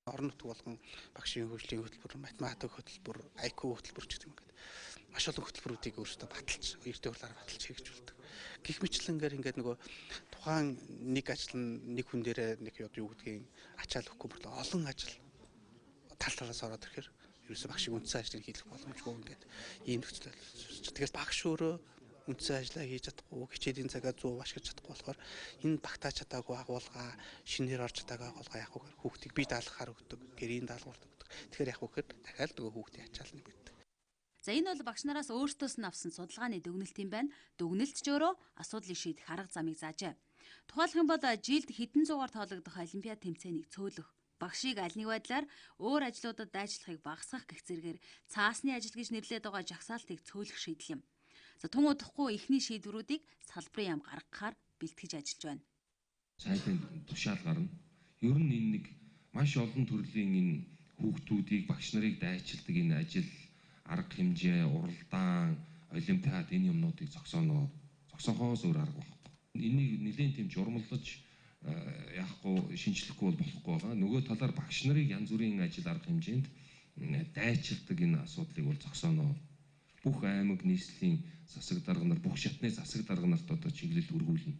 Орон нутг болгон багшийн хөгжлийн хөтөлбөр, математик хөтөлбөр, IQ хөтөлбөр ч гэдэг юм ингээд маш олон хөтөлбөрүүдийг өөрсдөө баталж, эрдээ хурлаараа баталж хэрэгжүүлдэг. Гэх мэтлэнгээр ингээд нөгөө тухайн нэг ажил нь нэг хүн дээрээ нэг юу гэдгийг ачаал өгөхгүй бүр олон ажил тал талаас ороод ирэхээр ерөөсөө багшийн үндсэн ажлыг хийх боломжгүй ингээд ийм нөхцөл байна. Тэгэхээр багш өөрөө үндсэн ажлаа хийж чадахгүй, хичээлийн цагаа 100 ашиглаж чадахгүй болохоор энэ багтааж чадаагүй агуулга, шинээр орж чадаагүй агуулга яг хүүхдийг бие даалгахаар өгдөг, гэрийн даалгавар өгдөг. Тэгэхээр яг хүүхэд дахиад нөгөө хүүхдийн ачаал нэмэгддэг. За энэ бол багш нараас өөртөөс нь авсан судалгааны дүгнэлт юм байна. Дүгнэлт ч өөрөө асуудлыг шийдэх арга замыг заажээ. Тухайлх юм бол жилд хэдэн зуугаар тоологдох олимпиад тэмцээнийг цөөлөх, багшийг аль нэг байдлаар өөр ажлуудад дайчлахыг багасгах гэх зэргээр цаасны ажил гэж нэрлэдэг байгаа жагсаалтыг цөөлөх шийдэл юм. За тун удахгүй эхний шийдвэрүүдийг салбарын яам гаргахаар бэлтгэж ажиллаж байна. Сайдын тушаал гарна. Ер нь энэ нэг маш олон төрлийн энэ хүүхдүүдийг багш нарыг дайчилдаг энэ ажил, арга хэмжээ, уралдаан, олимпиад энэ юмнуудыг зогсоохоос өөр арга байхгүй. Энийг нэлээд тийм журмалж яахгүй шинжлэхгүй болохгүй байгаа. Нөгөө талаар багш нарыг янз бүрийн ажил арга хэмжээнд дайчилдаг энэ асуудлыг бол зогсооно. Бүх аймаг нийслэлийн засаг дарга нар, бүх шатны засаг дарга нарт одоо чиглэл өргүүлнэ.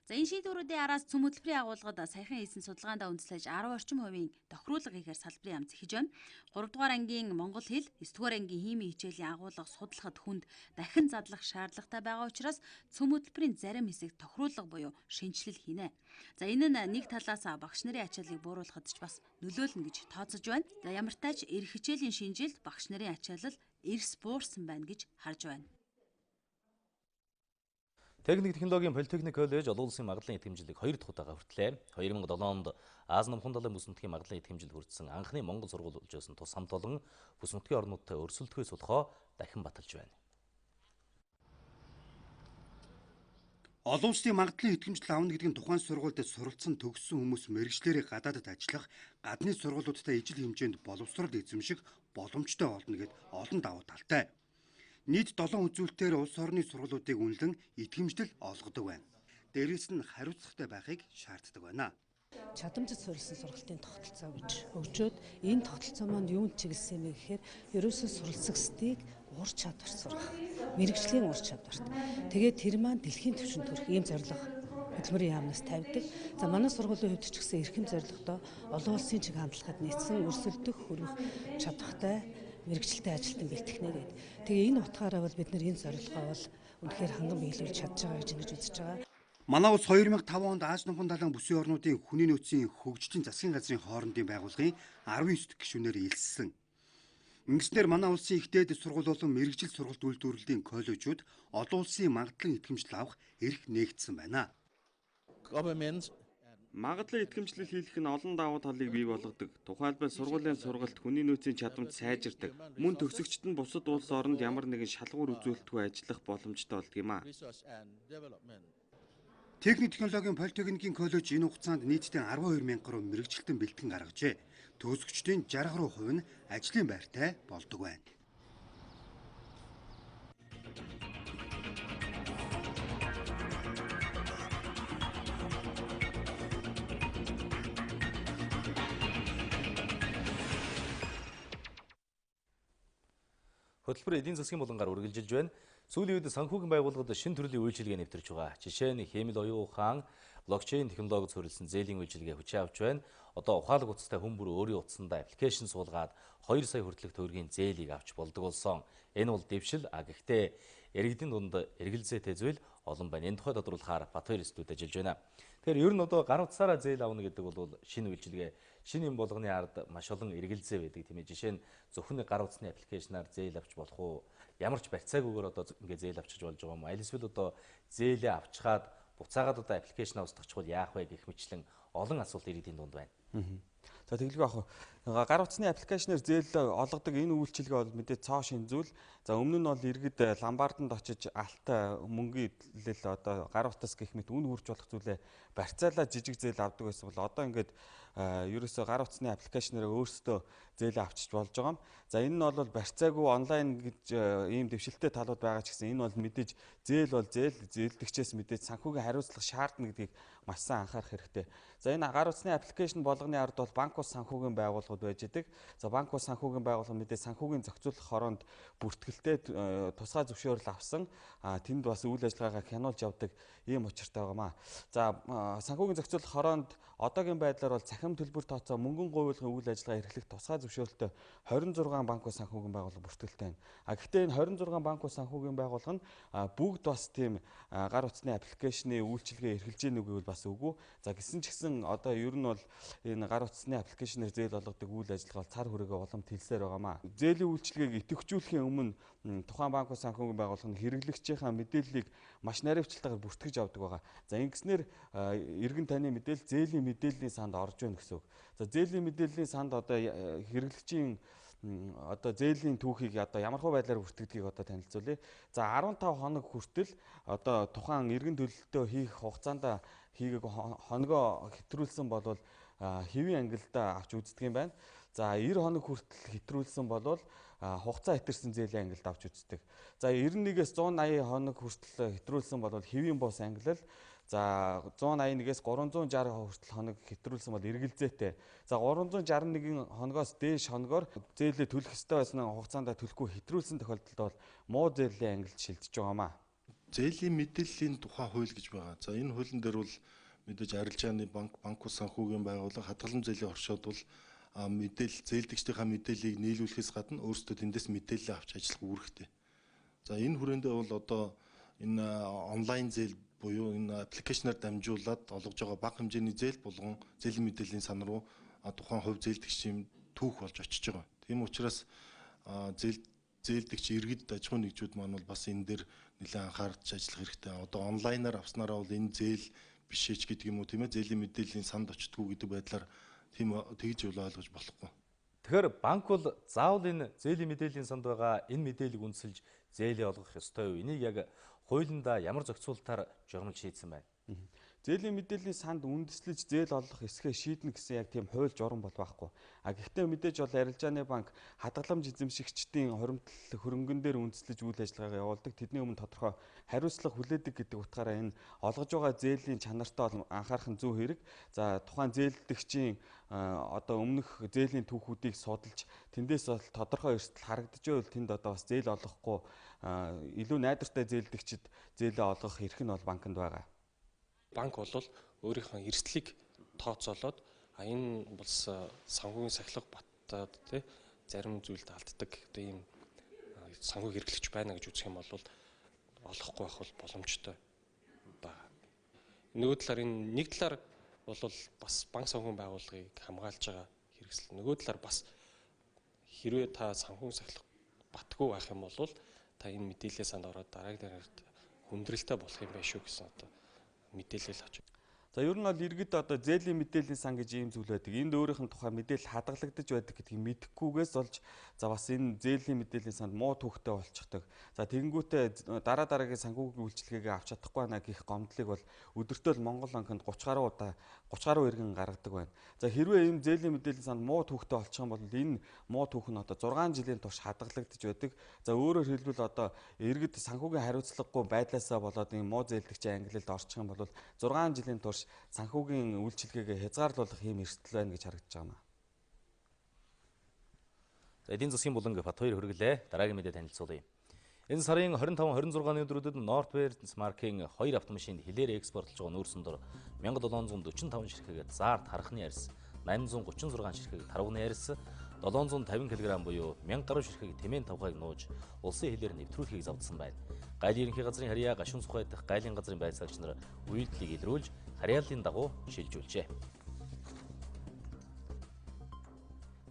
За энэ шийдвэрүүдийн араас цөм хөтөлбөрийн агуулгад саяхан хийсэн судалгаанд үндэслэж 10 орчим хувийн тохируулга хийхээр салбарын яам зэхэж байна. 3 дугаар ангийн монгол хэл, 9 дугаар ангийн химийн хичээлийн агуулга судлахад хүнд дахин задлах шаардлагатай байгаа учраас цөм хөтөлбөрийн зарим хэсэг тохируулга буюу шинжилэл хийнэ. За энэ нь нэг талаас багш нарын ачааллыг бууруулахад ч бас нөлөөлнө гэж тооцож байна. За ямар тач эрх хичээлийн шинжилд багш нарын ачаалал эрс буурсан байна гэж харж байна. Техник технологийн политехник коллеж олон улсын магадлалын итгэмжлэлийг 2 дахь удаага хүртлээ. 2007 онд Аз намхан далайн бүс нутгийн магадлалын итгэмжил хүртсэн анхны Монгол сургуулиудаас нь тус хамт олон бүс нутгийн орнуудтай өрсөлдөхөөс болохоо дахин баталж байна. Олон улсын магадлалын итгэмжил авна гэдэг нь тухайн сургуульд суралцсан төгссөн хүмүүс мэргэжлэрээ гадаадд ажиллах, гадны сургуулиудтай ижил хэмжээнд боловсрол эзэмших боломжтой болно гэд олон давуу талтай. Нийт 7 үзүүлэлтээр улс орны сургуулиудыг үнэлэн итгэмжлэл олгодог байна. Дээрээс нь хариуцлагатай байхыг шаарддаг байна. Чадамжид суурилсан сургалтын тогтолцоо гэж өгчөөд энэ тогтолцоо маань юунд чиглэсэн бэ гэхээр ерөөсөө суралцагчдыг ур чадвар сургах, мэрэгжлийн ур чадварт. Тэгээд тэр маань дэлхийн түвшинд хүрэх ийм зорилго хөтөлбөрийн яамнаас тавьдаг. За манай сургуулийн хувьд ч гэсэн эрхэм зорилготой олон улсын чиг хандлагад нийцсэн өрсөлдөх хөрвөх чадвартай мэрэгчлээ ажилтан бэлтгэнэ гэдэг. Тэгээ энэ утгаараа бол бид нар энэ зорилгоо бол үнэхээр ханган биелүүлж чадж байгаа гэж ингэж үзэж байгаа. Манай улс 2005 онд Аз намхан далайн бүсийн орнуудын хүний нөөцийн хөгжлийн засгийн газрын хоорондын байгууллагын 19 гишүүнээр илссэн. Ингэснээр манай улсын ихтэй сургууль болон мэрэгжил сургалт үйлдвэрлэлийн коллежууд олон улсын магадлалын итгэмжлэл авах эрх нээгдсэн байна. Магадлалын итгэмжлэл хийх нь олон давуу талыг бий болгодог. Тухайлбал сургуулийн сургалт хүний нөөцийн чадамж сайжирдаг. Мөн төгсөгчд нь бусад улс оронд ямар нэгэн шалгуур үзүүлэлтгүй ажиллах боломжтой болдог юм а. Техник технологийн политехникийн коллеж энэ хугацаанд нийтдээ 12,000 гаруй мэрэгчлэлтэн бэлтгэн гаргажээ. Төгсөгчдийн 60% нь ажлын байртай болдог байна. Хөтөлбөр эдийн засгийн болонгаар үргэлжилж байна. Сүүлийн үед санхүүгийн байгууллагад шинэ төрлийн үйлчилгээ нэвтэрч байгаа. Жишээ нь хэмэл оюун ухаан, блокчейн технологид суурилсан зээлийн үйлчилгээ хүчээ авч байна. Одоо ухаалаг утастай хүн бүр өөрийн утсандаа аппликейшн суулгаад 2 сая хүртэлх төгрөгийн зээлийг авч болдог болсон. Энэ бол дэвшил, гэхдээ иргэдийн дунд эргэлзээтэй зүйл олон байна. Энэ тухай тодруулахаар Батбаяр студид ажиллаж байна. Тэгэхээр ер нь одоо гар утсаараа зээл авна гэдэг бол шинэ үйлчилгээ. Шинэ юм болгоны ард маш олон эргэлзээ байдаг тийм ээ. Жишээ нь зөвхөн гар утасны аппликейшнаар зээл авч болох уу? Ямар ч барьцаагүйгээр одоо ингээ зээл авчиж болж байгаа юм уу? Аль эсвэл одоо зээлээ авчгаад буцаагаад одоо аппликейшн устгахчвал яах вэ гэх мэтлэн олон асуулт иргэдийн дунд байна. За тэгэлгүй ах. Гар утасны аппликейшнээр зээл олгодог энэ үйлчилгээ бол мэдээ цоо шин зүйл. За өмнө нь бол иргэд ламбарданд очиж алтай мөнгөний одоо гар утас гэх мэт үн хүрч болох зүйлээ барьцаалаа жижиг зээл авдаг байсан бол одоо ингээд ерөөсөө гар утасны аппликейшнээр өөрсдөө зээл авчиж болж байгаа юм. За энэ нь бол барьцаагүй онлайн гэж ийм дэвшилтэй талууд байгаа ч гэсэн энэ бол мэдээж зээл бол зээлдэгчээс мэдээж санхүүгийн хариуцлага шаардна гэдгийг маш сайн анхаарах хэрэгтэй. За энэ гар утасны аппликейшн болгоны ард бол банк ус санхүүгийн байгууллагууд байж идэг. За банк ус санхүүгийн байгууллага мэдээж санхүүгийн зохицуулах хороонд бүртгэлтэй тусгай зөвшөөрөл авсан. Тэнд бас үйл ажиллагаагаа хянуулж явдаг ийм учиртай байгаамаа. За санхүүгийн зохицуулах хороонд одоогийн байдлаар бол цахим төлбөр тооцоо мөнгөн гуйвуулгын үйл ажиллагаа эрхлэх тусгай зөвшөөрөлтөй 26 банк ус санхүүгийн байгууллага бүртгэлтэй байна. Гэхдээ энэ 26 банк ус санхүүгийн байгууллага нь бүгд бас тийм гар утасны аппликейшны үйлчилгээ эрхэлж ийн үгүй бол бас үгүй. За гэсэн ч гэсэн одоо ер нь бол энэ гар утасны аппликейшнээр зээл олгодог явагддаг үйл ажиллагаа цар хүрээгээ уламт хэлсээр байгаамаа. Зээлийн үйлчилгээг идэвхжүүлэхийн өмнө тухайн банк санхүүгийн байгууллага нь хэрэглэгчийнхаа мэдээллийг маш наривчлалтаар бүртгэж авдаг байгаа. За ингэснээр иргэн таны мэдээлэл зээлийн мэдээллийн санд орж байна гэсэн үг. За зээлийн мэдээллийн санд одоо хэрэглэгчийн одоо зээлийн түүхийг одоо ямархуу байдлаар бүртгэдгийг одоо танилцуулъя. За 15 хоног хүртэл одоо тухайн иргэн төлөлтөө хийх хугацаанд хийгээг хоногоо хэтрүүлсэн бол хэвийн ангилалдаа авч үздэг юм байна. За 90 хоног хүртэл хэтрүүлсэн бол хугацаа хэтэрсэн зээлийн ангилалд авч үздэг. За 91-ээс 180 хоног хүртэл хэтрүүлсэн бол хэвийн бус ангилал. За 181-ээс 360 хүртэл хоног хэтрүүлсэн бол эргэлзээтэй. За 361 хоногоос дээш хоногоор зээлээ төлөх ёстой байсан хугацаанд төлөхгүй хэтрүүлсэн тохиолдолд бол муу зээлийн ангилалд шилжиж байгаамаа. Зээлийн мэдээллийн тухай хууль гэж байгаа. За энэ хуулийн дээр бол мэдээж арилжааны банк санхүүгийн байгууллага хадгалан зээлийн оршууд бол мэдээлэл зээлдэгчдийнхаа мэдээллийг нийлүүлэхээс гадна өөрсдөө тэндээс мэдээлэл авч ажиллах үүрэгтэй. За энэ хүрээндээ бол одоо энэ онлайн зээл буюу энэ аппликейшнаар дамжуулаад олгож байгаа бага хэмжээний зээл болгон зээлийн мэдээллийн сан руу тухайн хувь зээлдэгчийн түүх болж очиж байгаа. Тийм учраас зээлдэгч иргэд аж ахуйн нэгжүүд маань бол бас энэ дээр нэлээд анхаарч ажиллах хэрэгтэй. Одоо онлайнаар авснараа бол энэ зээл бишээч гэдэг юм уу тийм ээ зээлийн мэдээллийн санд очтгүй гэдэг байдлаар тийм тэгж ойлгож болохгүй. Тэгэхээр банк бол заавал энэ зээлийн мэдээллийн санд байгаа энэ мэдээллийг үндэслэж зээлээ олгох ёстой юу? Энийг яг хуулиндаа ямар зохицуултаар журмалж шийдсэн байна? Зээлийн мэдээллийн санд үндэслэж зээл олох эсхээ шийднэ гэсэн яг тийм хууль журам бол байхгүй. Гэхдээ мэдээж бол арилжааны банк хадгаламж эзэмшигчдийн хоримтлал хөрөнгөн дээр үндэслэж үйл ажиллагаагаа явуулдаг. Тэдний өмнө тодорхой хариуцлага хүлээдэг гэдэг утгаараа энэ олгож байгаа зээлийн чанартай анхаарах нь зөв хэрэг. За тухайн зээлдэгчийн одоо өмнөх зээлийн түүхүүдийг судалж тэндээс бол тодорхой эрсдэл харагдаж байвал тэнд одоо бас зээл олгохгүй илүү найдвартай зээлдэгчид зээлээ олгох эрх нь бол банкнд байгаа. Банк бол өөрийнхөө эрсдлийг тооцоолоод энэ улс санхүүгийн сахилга баттаад зарим зүйлд алддаг одоо ийм санхүүг хэрэглэгч байна гэж үзэх юм бол олохгүй байх бол боломжтой байна. Нөгөө талаар энэ нэг талаар бол бас банк санхүүгийн байгууллагыг хамгаалж байгаа хэрэгсэл. Нөгөө талаар бас хэрвээ та санхүүгийн сахилга батгүй байх юм бол та энэ мэдээллийн санд ороод дараагийн хүндрэлтэй болох юм байна шүү гэсэн одоо мэдээлэл авч. За ер нь бол иргэд одоо зээлийн мэдээллийн сан гэж ийм зүйл байдаг. Энд өөрийнх нь тухай мэдээлэл хадгалагдаж байдаг гэдгийг мэдэхгүйгээс болж за бас энэ зээлийн мэдээллийн санд муу түүхтэй болчихдог. За тэгэнгүүтээ дараагийн санхүүгийн үйлчилгээгээ авч чадахгүй байна гэх гомдлыг бол өдөртөө Монгол банкнд 30 гаруй иргэн гаргадаг байна. За хэрвээ энэ зээлийн мэдээллийн санд муу түүхтэй болчих юм бол энэ муу түүх нь одоо 6 жилийн турш хадгалагдаж байдаг. За өөрөөр хэлбэл одоо иргэд санхүүгийн хариуцлагагүй байдлаасаа болоод энэ муу зээлдэгчийн ангилалд орчих юм бол 6 жилийн турш санхүүгийн үйлчилгээгээ хязгаарлуулах ийм эрсдэл байна гэж харагдаж байна. За эдийн засгийн буланг бат 2 хөргөлээ. Дараагийн мэдээ танилцуулъя. Энэ сарын 25-26-ны өдрүүдэд МЮОНРТ-ийн 2 автомашинд хилээр экспортлж байгаа нүүрсэндор 1745 ширхэг заард харахны арьс, 836 ширхэг тарвагны арьс, 750 кг буюу 1000 гаруй ширхэг тэмээн тавхайг нууж улсын хилээр нэвтрүүлэхийг завдсан байна. Гайлын ерөнхий газрын харьяа гашуун сухай дахь гайлын газрын байцаагч нар үйлдэлийг илрүүлж харьяаллын дагуу шилжүүлжээ.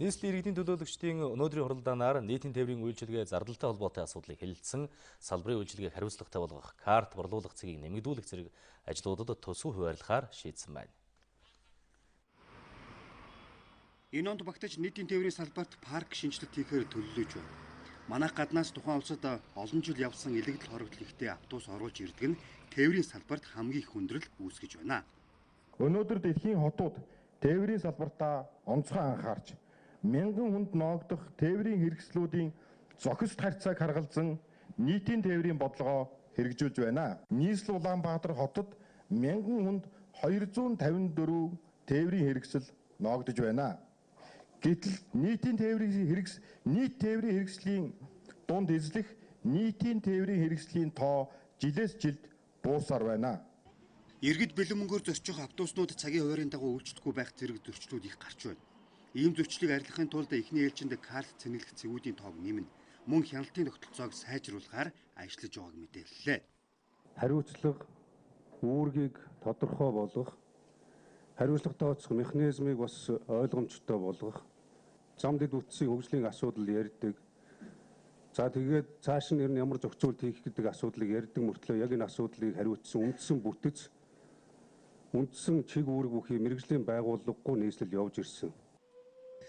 Нийслэлийн иргэдийн төлөөлөгчдийн өнөөдрийн хуралдаанаар нийтийн тээврийн үйлчилгээ зардалтай холбоотой асуудлыг хэлэлцсэн салбарын үйлчилгээг хариуцлагатай болгох карт борлуулах цэгийг нэмэгдүүлэх зэрэг ажлуудад төсөв хуваарлахаар шийдсэн байна. Энэ онд багтаж нийтийн тээврийн салбарт парк шинжилт хийхээр төлөвлөж байна. Манайх гаднаас тухайн улсад олон жил явсан илэгдэл хоригдол ихтэй автобус оруулж ирдэг нь тээврийн салбарт хамгийн их хүндрэл үүсгэж байна. Өнөөдөр дэлхийн хотууд тээврийн салбартаа онцгой анхаарч мянган хүнд ноогдох тээврийн хэрэгслүүдийн зохист харьцааг харгалзан нийтийн тээврийн бодлогоо хэрэгжүүлж байна. Нийслэл Улаанбаатар хотод мянган хүнд 254 тээврийн хэрэгсэл ноогдож байна. Гэтэл нийт тээврийн хэрэгслийн дунд эзлэх нийтийн тээврийн хэрэгслийн тоо жилээс жилд буусаар байна. Иргэд бэлэн мөнгөөр зорчих автобуснууд цагийн хуваарийн дагуу үйлчлэхгүй байх зэрэг зөрчлүүд их гарч байна. Ийм зөрчлийг арилгахын тулд эхний ээлжинд карт цэнэглэх цэгүүдийн тоог нэмнэ. Мөн хяналтын тогтолцоог сайжруулахаар ажиллаж байгааг мэдээллээ. Хариуцлага үүргийг тодорхой болгох, хариуцлагатай оцох механизмыг бас ойлгомжтой болгох, зам дэд үтсийн хөгжлийн асуудал ярьдаг. За тэгээд цааш нь ямар зохицуулт хийх гэдэг асуудлыг ярьдаг мөртлөө яг энэ асуудлыг хариуцсан үндсэн бүтэц, үндсэн чиг үүрэг бүхий мэрэгжлийн байгууллагагүй нийслэл явж ирсэн.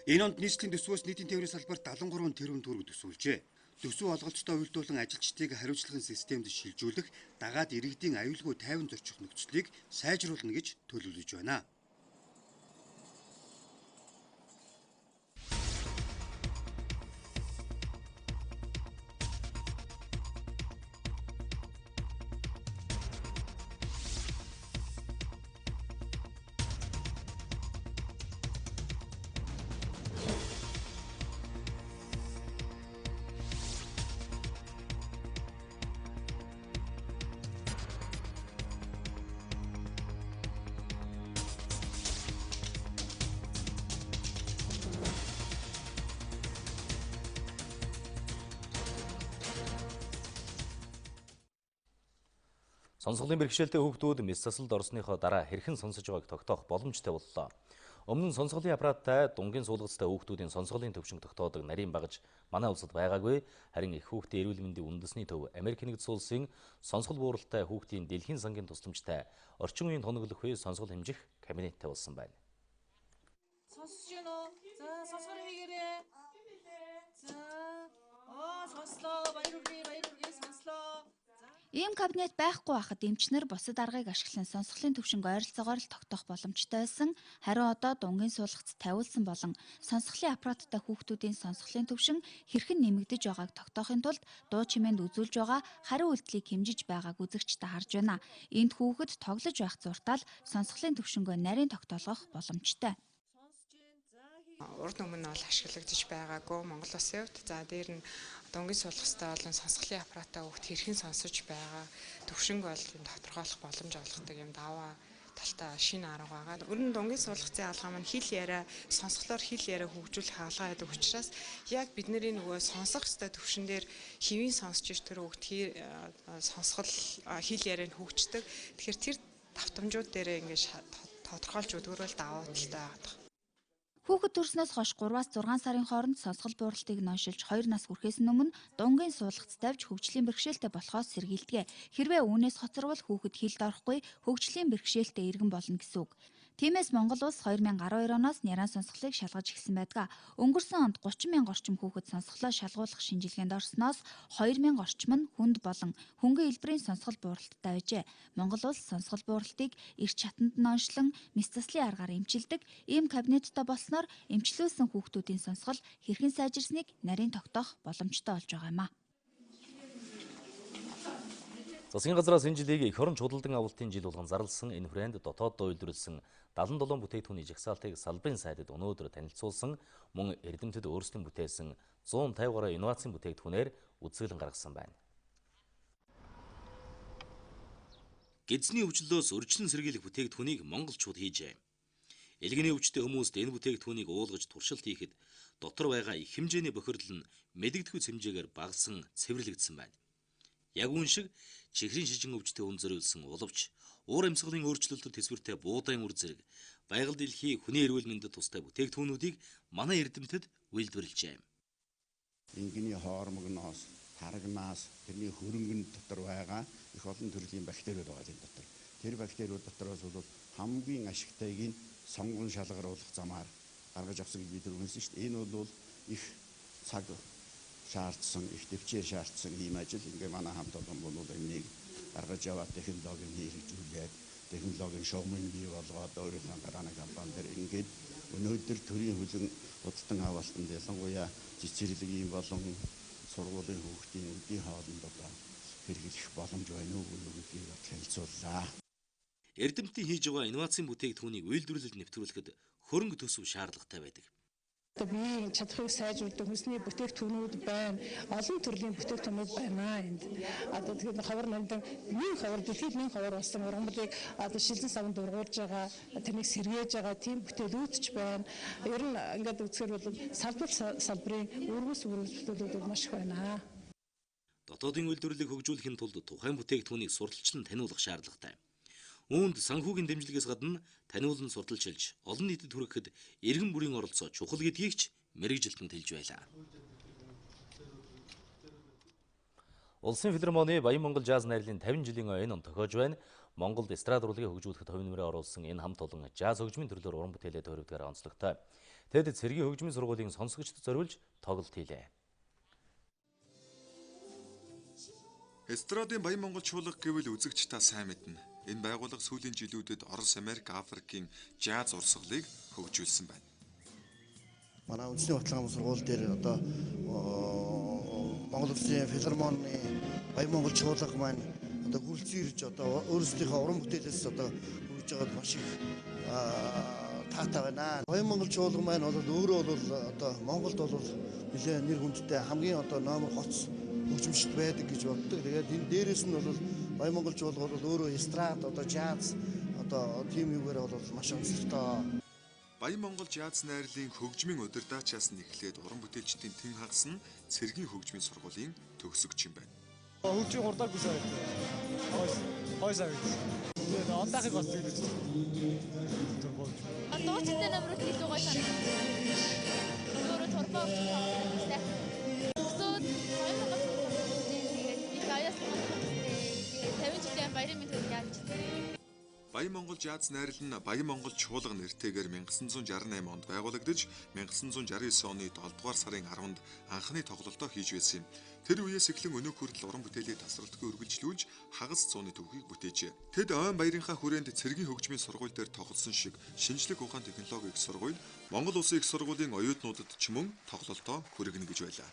Энэ онд нийслэлийн төсвөөс нийтийн тээврийн салбарт 73 тэрбум төгрөг төсвөлжээ. Төсөв олголцтой уялдуулан ажилчдыг хариуцлагын системд шилжүүлэх, дагаад иргэдийн аюулгүй тайван зорчих нөхцөлийг сайжруулна гэж төлөвлөж байна. Сонсголын бэрхшээлтэй хүүхдүүд мэс засалд орсныхоо дараа хэрхэн сонсож байгааг тогтоох боломжтой боллоо. Өмнө нь сонсголын аппараттай дунгийн суулгацтай хүүхдүүдийн сонсголын төвшинг тогтоодог нарийн багаж манай улсад байгаагүй. Харин их хүүхдийн эрүүл мэндийн үндэсний төв Америк нэгдсэн улсын сонсгол бууралтай хүүхдийн дэлхийн сангийн тусламжтай орчин үеийн тоноглох үе сонсгол хэмжих кабинеттэй болсон байна. Сонсож байна уу? За сонсгол хийгээрэй. За сонслоо. Баяр хүргэе сонслоо. Ийм кабинет байхгүй байхад эмчнэр бусад аргыг ашиглан сонсголын төвшинг ойролцоогоор л тогтоох боломжтой байсан. Харин одоо дунгийн суулгац тавиулсан болон сонсголын аппараттай хүүхдүүдийн сонсголын төвшин хэрхэн нэмэгдэж байгааг тогтоохын тулд дуу чимээнд үзүүлж байгаа хариу үйлдэлийг хэмжиж байгааг үзэгчдээ харж байна. Энд хүүхэд тоглож байх зуртал сонсголын төвшингөө нарийн тогтоолгох боломжтой. Урд өмнө бол ашиглагдаж байгаагүй Монгол Улсын хувьд. За дээр нь дунгийн суулгацтай болон сонсголын аппаратаа хүүхд хэрхэн сонсож байгаа төвшинг бол тодорхойлох боломж олгодог юм даваа талтай шинэ арга байгаа. Өрн дунгийн суулгацын алгаа маань хэл яриа сонсголоор хэл яриа хөгжүүлэх хаалгаа байдаг учраас яг бидний нөгөө сонсох ёстой төвшин дээр хэвийн сонсч ир тэр хүүхд сонсгол хэл яриаг хөгждөг. Тэгэхээр тэр давтамжууд дээр ингэж тодорхойлж өгдөгөрөл даваа талтай байгаа. Хүүхэд төрснөөс хойш 3-6 сарын хооронд сонсгол бууралтыг нойшилж 2 нас хүрэхээс өмнө дунгийн суулгац тавьж хөгжлийн бэрхшээлтэй болохоос сэргийлдэг. Хэрвээ үүнээс хоцорвол хүүхэд хилд орохгүй хөгжлийн бэрхшээлтэй иргэн болно гэсэн үг. Тиймээс Монгол улс 2012 оноос нярайн сонсголыг шалгаж эхэлсэн байдаг. Өнгөрсөн онд 30 мянга орчим хүүхэд сонсголоо шалгуулах шинжилгээнд орсноос 2 мянга орчим нь хүнд болон хөнгөн хэлбэрийн сонсгол бууралттай байжээ. Монгол улс сонсгол бууралтыг эрч чатанд нь оншлон мэс заслын аргаар эмчилдэг. Ийм кабинеттай болсноор эмчлүүлсэн хүүхдүүдийн сонсгол хэрхэн сайжирсныг нарийн тогтоох боломжтой болж байгаа юм а. Засгийн газраас энэ жилийг эх орон чухалдан авалтын жил болгон зарласан энэ хүрээнд дотооддоо үйлдвэрлэсэн 77 бүтээгдэхүүний жагсаалтыг салбарын сайдад өнөөдөр танилцуулсан мөн эрдэмтэд өөрсдийн бүтээсэн 150 гаруй инновацийн бүтээгдэхүүнээр үзүүлэн гаргасан байна. Гэзний өвчлөлөөс өрчлөн сэргийлэх бүтээгдэхүүнийг монголчууд хийжээ. Элгэний өвчтэй хүмүүст энэ бүтээгдэхүүнийг уулгаж туршилт хийхэд дотор байгаа их хэмжээний бохирдол нь мэдэгдэхүйц хэмжээгээр багасан цэвэрлэгдсэн байна. Яг үүн шиг чихрийн шижин өвчтэй хүн зориулсан уловч, уур амьсгалын өөрчлөлтөд төсвөртэй буудаан үр зэрэг, байгаль дэлхийн хүний эрүүл мэндэд тустай бүтээгдэхүүнүүдийг манай эрдэмтэд үйлдвэрлэжээ. Ингийн хоормогноос, тарагнаас, тэрний хөрөнгөн дотор байгаа их олон төрлийн бактериуд байгаа энэ дотор. Тэр бактериуд дотроос бол хамгийн ашигтайг нь сонгон шалгаруулах замаар гаргаж авсан гэж бид түргэнсэн шүү дээ. Энэ бол их цаг шаардсан, их төвчээр шаардсан ийм ажил. Ингээ манай хамт олон бол энийг гаргаж яваад технологийн хэрэгжүүлээд технологийн шугамыг бий болгоод өөрийнхөө дарааны компани дээр ингээд өнөөдөр төрийн хөлн худалдан авалтанд ялангуяа цэцэрлэгийн болон сургуулийн хүүхдийн үдийн хоолнд хэрэглэх боломж байна уу гэдгийг танилцууллаа. Эрдэмтний хийж байгаа инновацийн бүтээгдэхүүнийг үйлдвэрлэлд нэвтрүүлэхэд хөрөнгө төсөв шаардлагатай байдаг. Биеийн чадхыг сайжруулдаг хүнсний бүтээгдэхүүнүүд байна. Олон төрлийн бүтээгдэхүүнүүд байна энд. Одоо тэгэхээр ховор намдан нэг ховор дэлхийд нэг ховор болсон ургамлыг одоо шилэн савнд ургуулж байгаа, тэрнийг сэргээж байгаа тийм бүтээлүүд ч байна. Ер нь ингээд үзэхээр бол салбарын өргөс маш их байна. Дотоодын үйлдвэрлэлийг хөгжүүлэхийн тулд тухайн бүтээгдэхүүнийг сурталчлан таниулах шаардлагатай. Үүнд санхүүгийн дэмжлэгээс гадна таниулан сурталчилж олон нийтэд хүрэхэд иргэн бүрийн оролцоо чухал гэдгийг ч мэрэгжилтэнд хэлж байлаа. Улсын филармоны Баян Монгол жаз найрлын 50 жилийн ойн тохиож байна. Монголд эстрад урлагийг хөгжүүлэхэд хувь нэмрээ оруулсан энэ хамт олон жаз хөгжмийн төрлөөр уран бүтээлээ тойрогдохоор онцлогтой. Тэд Цагийн хөгжмийн сургуулийн сонсогчдод зориулж тоглолт хийлээ. Эстрадын Баян Монгол чуулга гэвэл үзэгч та сайн мэднэ. Энэ байгууллага сүүлийн жилүүдэд Орос, Америк, Африкийн жаз урсгалыг хөгжүүлсэн байна. Манай үндэсний баталгааны сургууль дээр одоо Монгол Улсын филармоны Баян Монгол чуулга маань одоо хүрэлцэн ирж одоо өөрсдийнхөө уран бүтээлээс одоо хөгжиж байгаад маш их таатай байна. Баян Монгол чуулга маань бол өөрөө бол одоо Монголд бол нэлээд нэр хүндтэй хамгийн одоо номер хоц хөгжимчд байдаг гэж боддог. Тэгээд энэ дээрээс нь бол Баян Монгол чуулга бол өөрөө эстрад одоо жаз одоо тийм юугаар бол маш онцлогтой. Баян Монгол жаз найрлын хөгжмийн удирдаачаас нь эхлээд уран бүтээлчдийн тэн хагас нь Цагийн хөгжмийн сургуулийн төгсөгч юм байна. Хөгжмийн хурдаг бүсээ. Хойсаа гэж. Тэгээд ондаахыг бас тэгж байна. Дуучин намрууд илүү гоё санагдав. Өөрөө турбаа өгсөн. Өсөөд Баян Монгол тэгээд их аяас тэгээд 50 жилийн баярын мэнд хүргэж. Баян Монгол жаз найрал нь Баян Монгол чуулга нэртэйгээр 1968 онд байгуулагдаж 1969 оны 7 дугаар сарын 10-нд анхны тоглолтоо хийж байсан юм. Тэр үеэс эхлэн өнөө хүртэл уран бүтээлээ тасралтгүй үргэлжлүүлж хагас 100-ны төвхийг бүтээжээ. Тэд ойн баярынхаа хүрээнд Цагийн хөгжмийн сургууль дээр тоглосон шиг шинжлэх ухаан технологийн их сургууль, Монгол Улсын их сургуулийн оюутнуудад ч мөн тоглолтоо хүргэнэ гэж байлаа.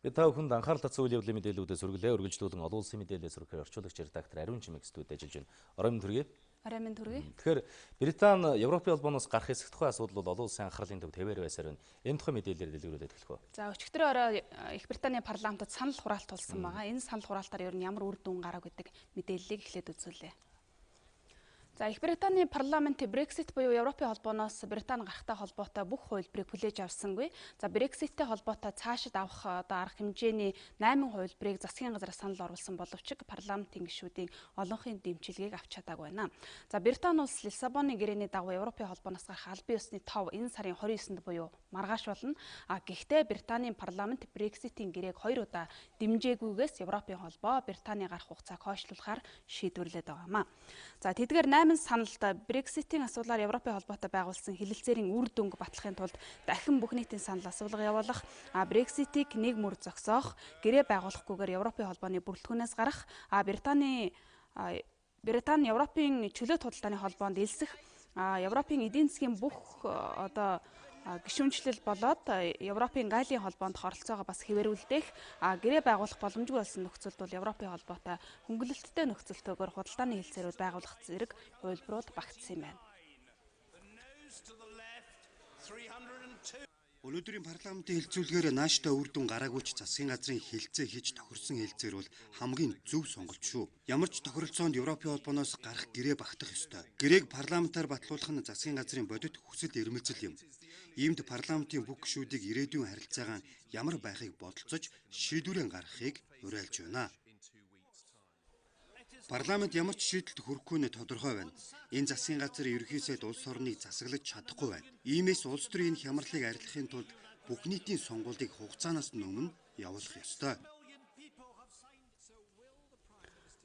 Бид та бүхэнд анхаарал татсан үйл явдлын мэдээллүүдээс үргэлээ. Үргэлжлүүлэн олон улсын мэдээлэл сургах орчуулагч редактор Ариун Чимэг студид ажиллаж байна. Орой минь төргий. Орой минь төргий. Тэгэхээр Британи Европын холбооноос гарах хэсэг тухай асуудал бол олон улсын анхаарлын төв тавиар байсаар байна. Энэ тухай мэдээлэлээр дэлгэрүүлээд эхлэх үү. За өчигдөр орой Их Британий парламентод санал хураалт тулсан байгаа. Энэ санал хураалтаар ер нь ямар үр дүн гарав гэдэг мэдээллийг эхлээд үзүүлээ. За Их Британий парламентын Brexit буюу Европын холбооноос Британи гарахтай холбоотой бүх хувилбарыг хүлээж авсангүй. За Brexit-тэй холбоотой цаашид авах одоо арга хэмжээний 8 хувилбарыг засгийн газраас санал оруулсан боловч парламентын гишүүдийн олонхын дэмчилгээг авч чадаагүй байна. За Британи улс Лиссабоны гэрээний дагуу Европын холбооноос гарах албан ёсны тов энэ сарын 29-нд буюу маргааш болно. Гэхдээ Британийн парламент Brexit-ийн гэрээг 2 удаа дэмжээгүйгээс Европын холбоо Британи гарах хугацааг хойшлуулахаар шийдвэрлээд байгаамаа. За тэдгээр 8 саналд Brexit-ийн асуудлаар Европын холбоотой байгуулсан хэлэлцээрийн үр дүнг батлахын тулд дахин бүх нийтийн санал асуулга явуулах, Brexit-ийг нэг мөр зогсоох, гэрээ байгуулахгүйгээр Европын холбооны бүрэлдэхүүнээс гарах, Британи Европын чөлөөт худалдааны холбоонд элсэх, Европын эдийн засгийн бүх одоо гишүүнчлэл болоод Европын Галлийн холбоонд оролцоогоо бас хэвээрүүлдэх, гэрээ байгуулах боломжгүй болсон нөхцөлд бол Европын холбоотой хөнгөлөлттэй нөхцөлтөөр худалдааны хэлцээрүүд байгуулах зэрэг хувилбарууд багтсан юм байна. Өнөөдрийн парламентын хэлцүүлгээр нааштай үр дүн гараагүй ч засгийн газрын хэлцээ хийж тохирсон хэлцээр бол хамгийн зөв сонголт шүү. Ямар ч тохиролцоонд Европын холбооноос гарах гэрээ багтах ёстой. Гэрээг парламентаар батлуулах нь засгийн газрын бодит хүсэл эрмэлзэл юм. Иймд парламентын бүх гишүүдийг ирээдүйн харилцаагаа ямар байхыг бодолцож шийдвэрээ гаргахыг уриалж байна. Парламент ямар ч шийдэлд хүрэхгүй нь тодорхой байна. Энэ засгийн газар ерөнхий сайд улс орныг засаглаж чадахгүй байна. Иймээс улс төрийн хямралыг арилгахын тулд бүх нийтийн сонгуулийг хугацаанаас өмнө явуулах ёстой.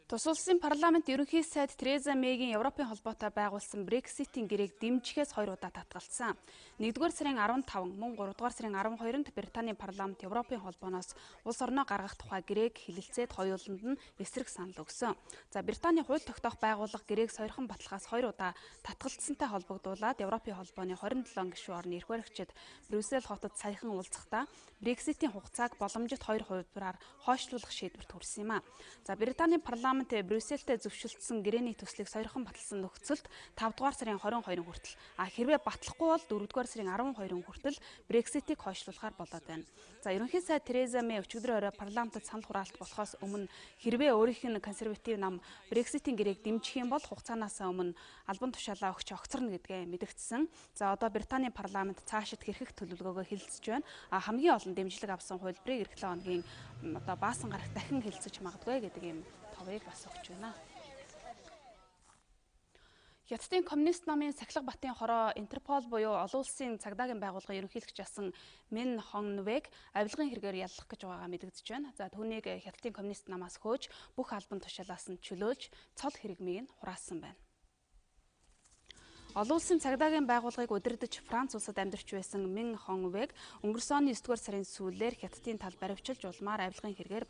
Тус улсын парламент ерөнхий сайд Тереза Мэйгийн Европын холбоотой байгуулсан Brexit-ийн гэрээг дэмжихээс 2 удаа татгалцсан. 1-р сарын 15, мөн 3-р сарын 12-нд Британий парламент Европын холбооноос улс орноо гаргах тухай гэрээг хэлэлцээд хоёуланд нь эсрэг санал өгсөн. За Британий хууль тогтоох байгууллага гэрээг сойрхон баталгаас 2 удаа татгалцсантай холбогдуулаад Европын холбооны 27 гишүүн орны эрх баригчид Брюссел хотод саяхан уулзахдаа Brexit-ийн хугацааг боломжит 2 хувилбараар хойшлуулах шийдвэрт хүрсэн юм а. За Британий парламент Брюсселтэй зөвшөлдсөн гэрээний төслийг сойрхон баталсан нөхцөлд 5-р сарын 22 хүртэл хэрвээ батлахгүй бол 4-р сарын 12 хүртэл Brexit-ийг хойшлуулахар болоод байна. За ерөнхий сайд Тереза Мэй өчигдөр орой парламентод санал хураалт болохоос өмнө хэрвээ өөрийнх нь консерватив нам Brexit-ийн гэрээг дэмжих юм бол хугацаанаас өмнө албан тушаалаа өгч огцорно гэдгээ мэдгдсэн. За одоо Британий парламент цаашид хэрхэх төлөвлөгөөгөө хэлэлцэж байна. Хамгийн олон дэмжлэг авсан хувилбарыг эх 7 хоногийн одоо баасан гарах дахин хэлэлцэж магадгүй гэдэг юм товыг бас өгч байна. Хятадын коммунист намын Сахилга Батын хороо Интерпол буюу олон улсын цагдаагийн байгууллагын ерөнхийлөгч асан Мин Хонгвэг авилгын хэрэгээр яллах гэж байгаагаа мэдэгдэж байна. За түүнийг Хятадын коммунист намаас хөөж бүх албан тушаалаас нь чөлөөлж цол хэрэгмийг нь хураасан байна. Олон улсын цагдаагийн байгууллагыг удирдах Франц улсад амьдарч байсан Мин Хонгвэг өнгөрсөн оны 9-р сарын сүүлээр Хятадын тал баривчилж улмаар авилгын хэрэгээр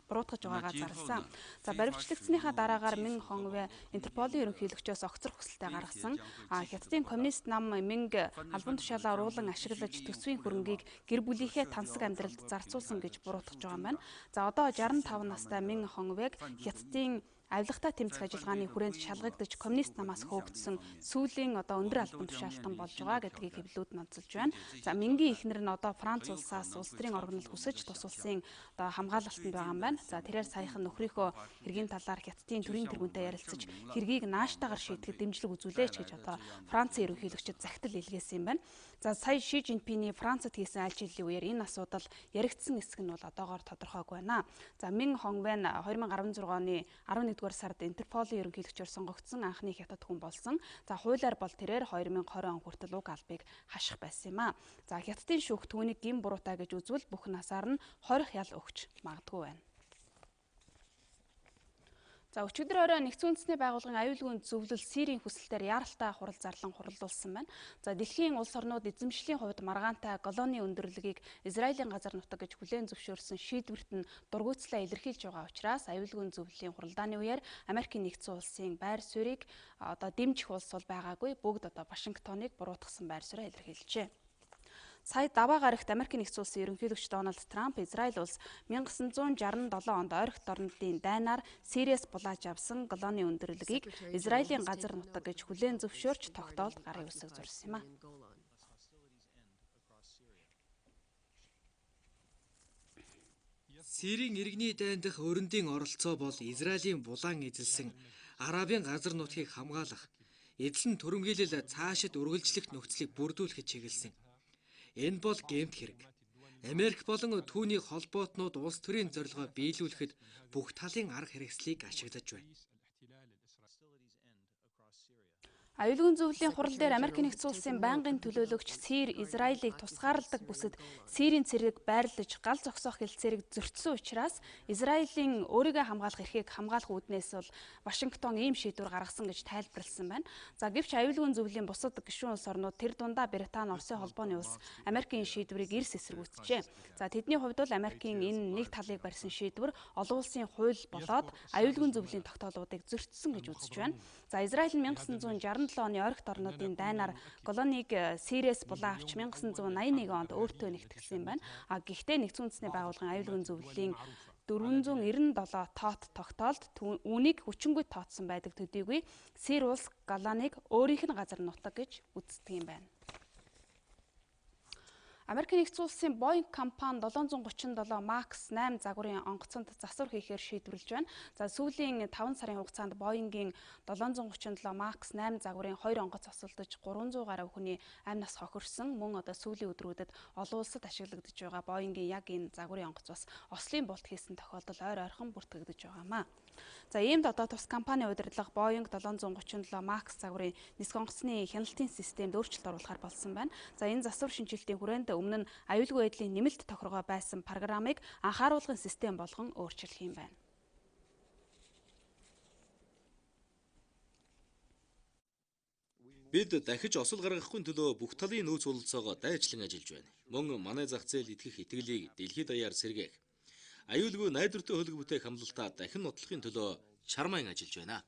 буруутгаж байгаагаа зарласан. За баривчлагдсныхаа дараагаар Мин Хонгвэ Интерполын ерөнхийлөгчөөс огцрох хүсэлтэд гаргасан. Хятадын коммунист нам Минг албан тушаалаа уруулан ашиглаж төсвийн хөрөнгийг гэр бүлийнхээ тансаг амьдралд зарцуулсан гэж буруутгаж байгаа юм байна. За одоо 65 настай Мин Хонгвэг Хятадын авилгатай тэмцэх ажиллагааны хүрээнд шалгагдаж коммунист намаас хөөгдсөн сүүлийн өндөр албан тушаалтан болж байгаа гэдгийг хэвлэлүүд нь онцолж байна. За Мингийн эхнэр нь одоо Франц улсаас улс төрийн оргонол хүсэж тус улсын хамгаалалтанд байгаа юм байна. За тэрээр саяхан нөхрийнхөө хэргийн талаар Хятадын төрийн тэргүүнтэй ярилцаж хэргийг нааштайгаар шийдэхэд дэмжлэг үзүүлээч гэж одоо Францын ерөнхийлөгчөд захидал илгээсэн юм байна. За сая Ши Жинпиний Францад хийсэн айлчиллийн үеэр энэ асуудал яригдсан эсэх нь бол одоогоор тодорхойгүй байна. За Мин Хонгвэ 2016 оны 11-р сард Интерполын ерөнхийлөгчөөр сонгогдсон анхны хятад хүн болсон. За хуулиар бол тэрээр 2020 он хүртэл уг албыг хаших байсан юм а. За хятадын шүүх түүнийг гин буруутай гэж үзвэл бүх насаар нь 20 хял өгч магадгүй байна. За өчигдөр орой Нэгдсэн үндэсний байгууллагын аюулгүй зөвлөл Сирийн хүсэлтээр яаралтай хурал зарлан хурлуулсан байна. За дэлхийн улс орнууд эзэмшлийн хувьд маргаантай колони өндөрлөгийг Израилийн газар нутаг гэж хүлээн зөвшөөрсөн шийдвэрт нь дургуутслаа илэрхийлж байгаа учраас аюулгүй зөвлөлийн хуралдааны үеэр Америкийн нэгдсэн улсын байр суурийг дэмжих улс бол байгаагүй. Бүгд Вашингтоныг буруутгасан байр сууриа илэрхийлжээ. Сая даваа гарагт Америкийн нэгдсэн улсын ерөнхийлөгч Дональд Трамп Израиль улс 1967 онд ойролт орнуудын дайнаар Сириэс булааж авсан колони өндөрлөгийг Израилийн газар нутаг гэж хүлээн зөвшөөрч тогтоолд гарын үсэг зурсан юм а. Сирийн иргэний дайн дах өрөндийн оролцоо бол Израилийн булаан эзэлсэн Арабын газар нутгийг хамгаалах, эзлэн түрэмгийлэл цаашид үргэлжлэх нөхцөлийг бүрдүүлэхэд чиглэсэн. Энэ бол гэмт хэрэг. Америк болон түүний холбоотнууд улс төрийн зорилгоо биелүүлэхэд бүх талын арга хэрэгслийг ашиглаж байна. Аюулгүй зөвлөлийн хурал дээр Америкийн нэгдсэн улсын байнгын төлөөлөгч Сир Израилийг тусгаарладаг бүсэд Сирийн цэрэг байрлаж гал зогсоох хэлцээрийг зөрчсөн учраас Израилийн өөрийгөө хамгаалах эрхийг хамгаалах үүднээс бол Вашингтон ийм шийдвэр гаргасан гэж тайлбарласан байна. За гэвч аюулгүй зөвлөлийн бусад гишүүн улс орнууд тэр дундаа Британи, Оросын холбооны улс Америкийн шийдвэрийг эрс эсэргүүцжээ. За тэдний хувьд бол Америкийн энэ нэг талыг барьсан шийдвэр олон улсын хууль болоод аюулгүй зөвлөлийн тогтоолуудыг зөрчсөн гэж үзэж байна. За Израиль нь 1967 оны ойролт орнуудын дайнаар колонийг Сириэс булаа авч 1981 онд өөртөө нэгтгэсэн юм байна. Гэхдээ Нэгдсэн үндэсний байгууллагын аюулгүй зөвлөлийн 497 тоот тогтоолд үүнийг хүчингүй тооцсон байдаг төдийгүй Сир улс колонийг өөрийнх нь газар нутаг гэж үздэг юм байна. Америкийн нэгдсэн улсын Boeing компани 737 Max 8 загварын онгоцонд засвар хийхээр шийдвэрлэж байна. За сүүлийн 5 сарын хугацаанд Boeing-ийн 737 Max 8 загварын 2 онгоц осолдож 300 гаруй хүний амь нас хохирсон. Мөн сүүлийн өдрүүдэд олон улсад ашиглагдаж байгаа Boeing-ийн яг энэ загварын онгоц бас ослын болт хийсэн тохиолдол ойрхон бүртгэгдэж байгаамаа. За иймд тус компани удирдлага Boeing 737 Max загварын нисэх онгоцны хяналтын системд өөрчлөлт оруулахар болсон байна. За энэ засвар шинжилтийн хүрээнд өмнө нь аюулгүй байдлын нэмэлт тохиргоо байсан программыг анхааруулгын систем болгон өөрчилөх юм байна. Бид дахиж осол гаргахгүй төлөө бүх талын нөөц бололцоогоо дайчлан ажиллаж байна. Мөн манай зах зээл итгэх итгэлийг дэлхийд даяар сэргээх, аюулгүй найдвартай хөлөг бүтээх хамлалтаа дахин нотлохын төлөө чармаан ажиллаж байна.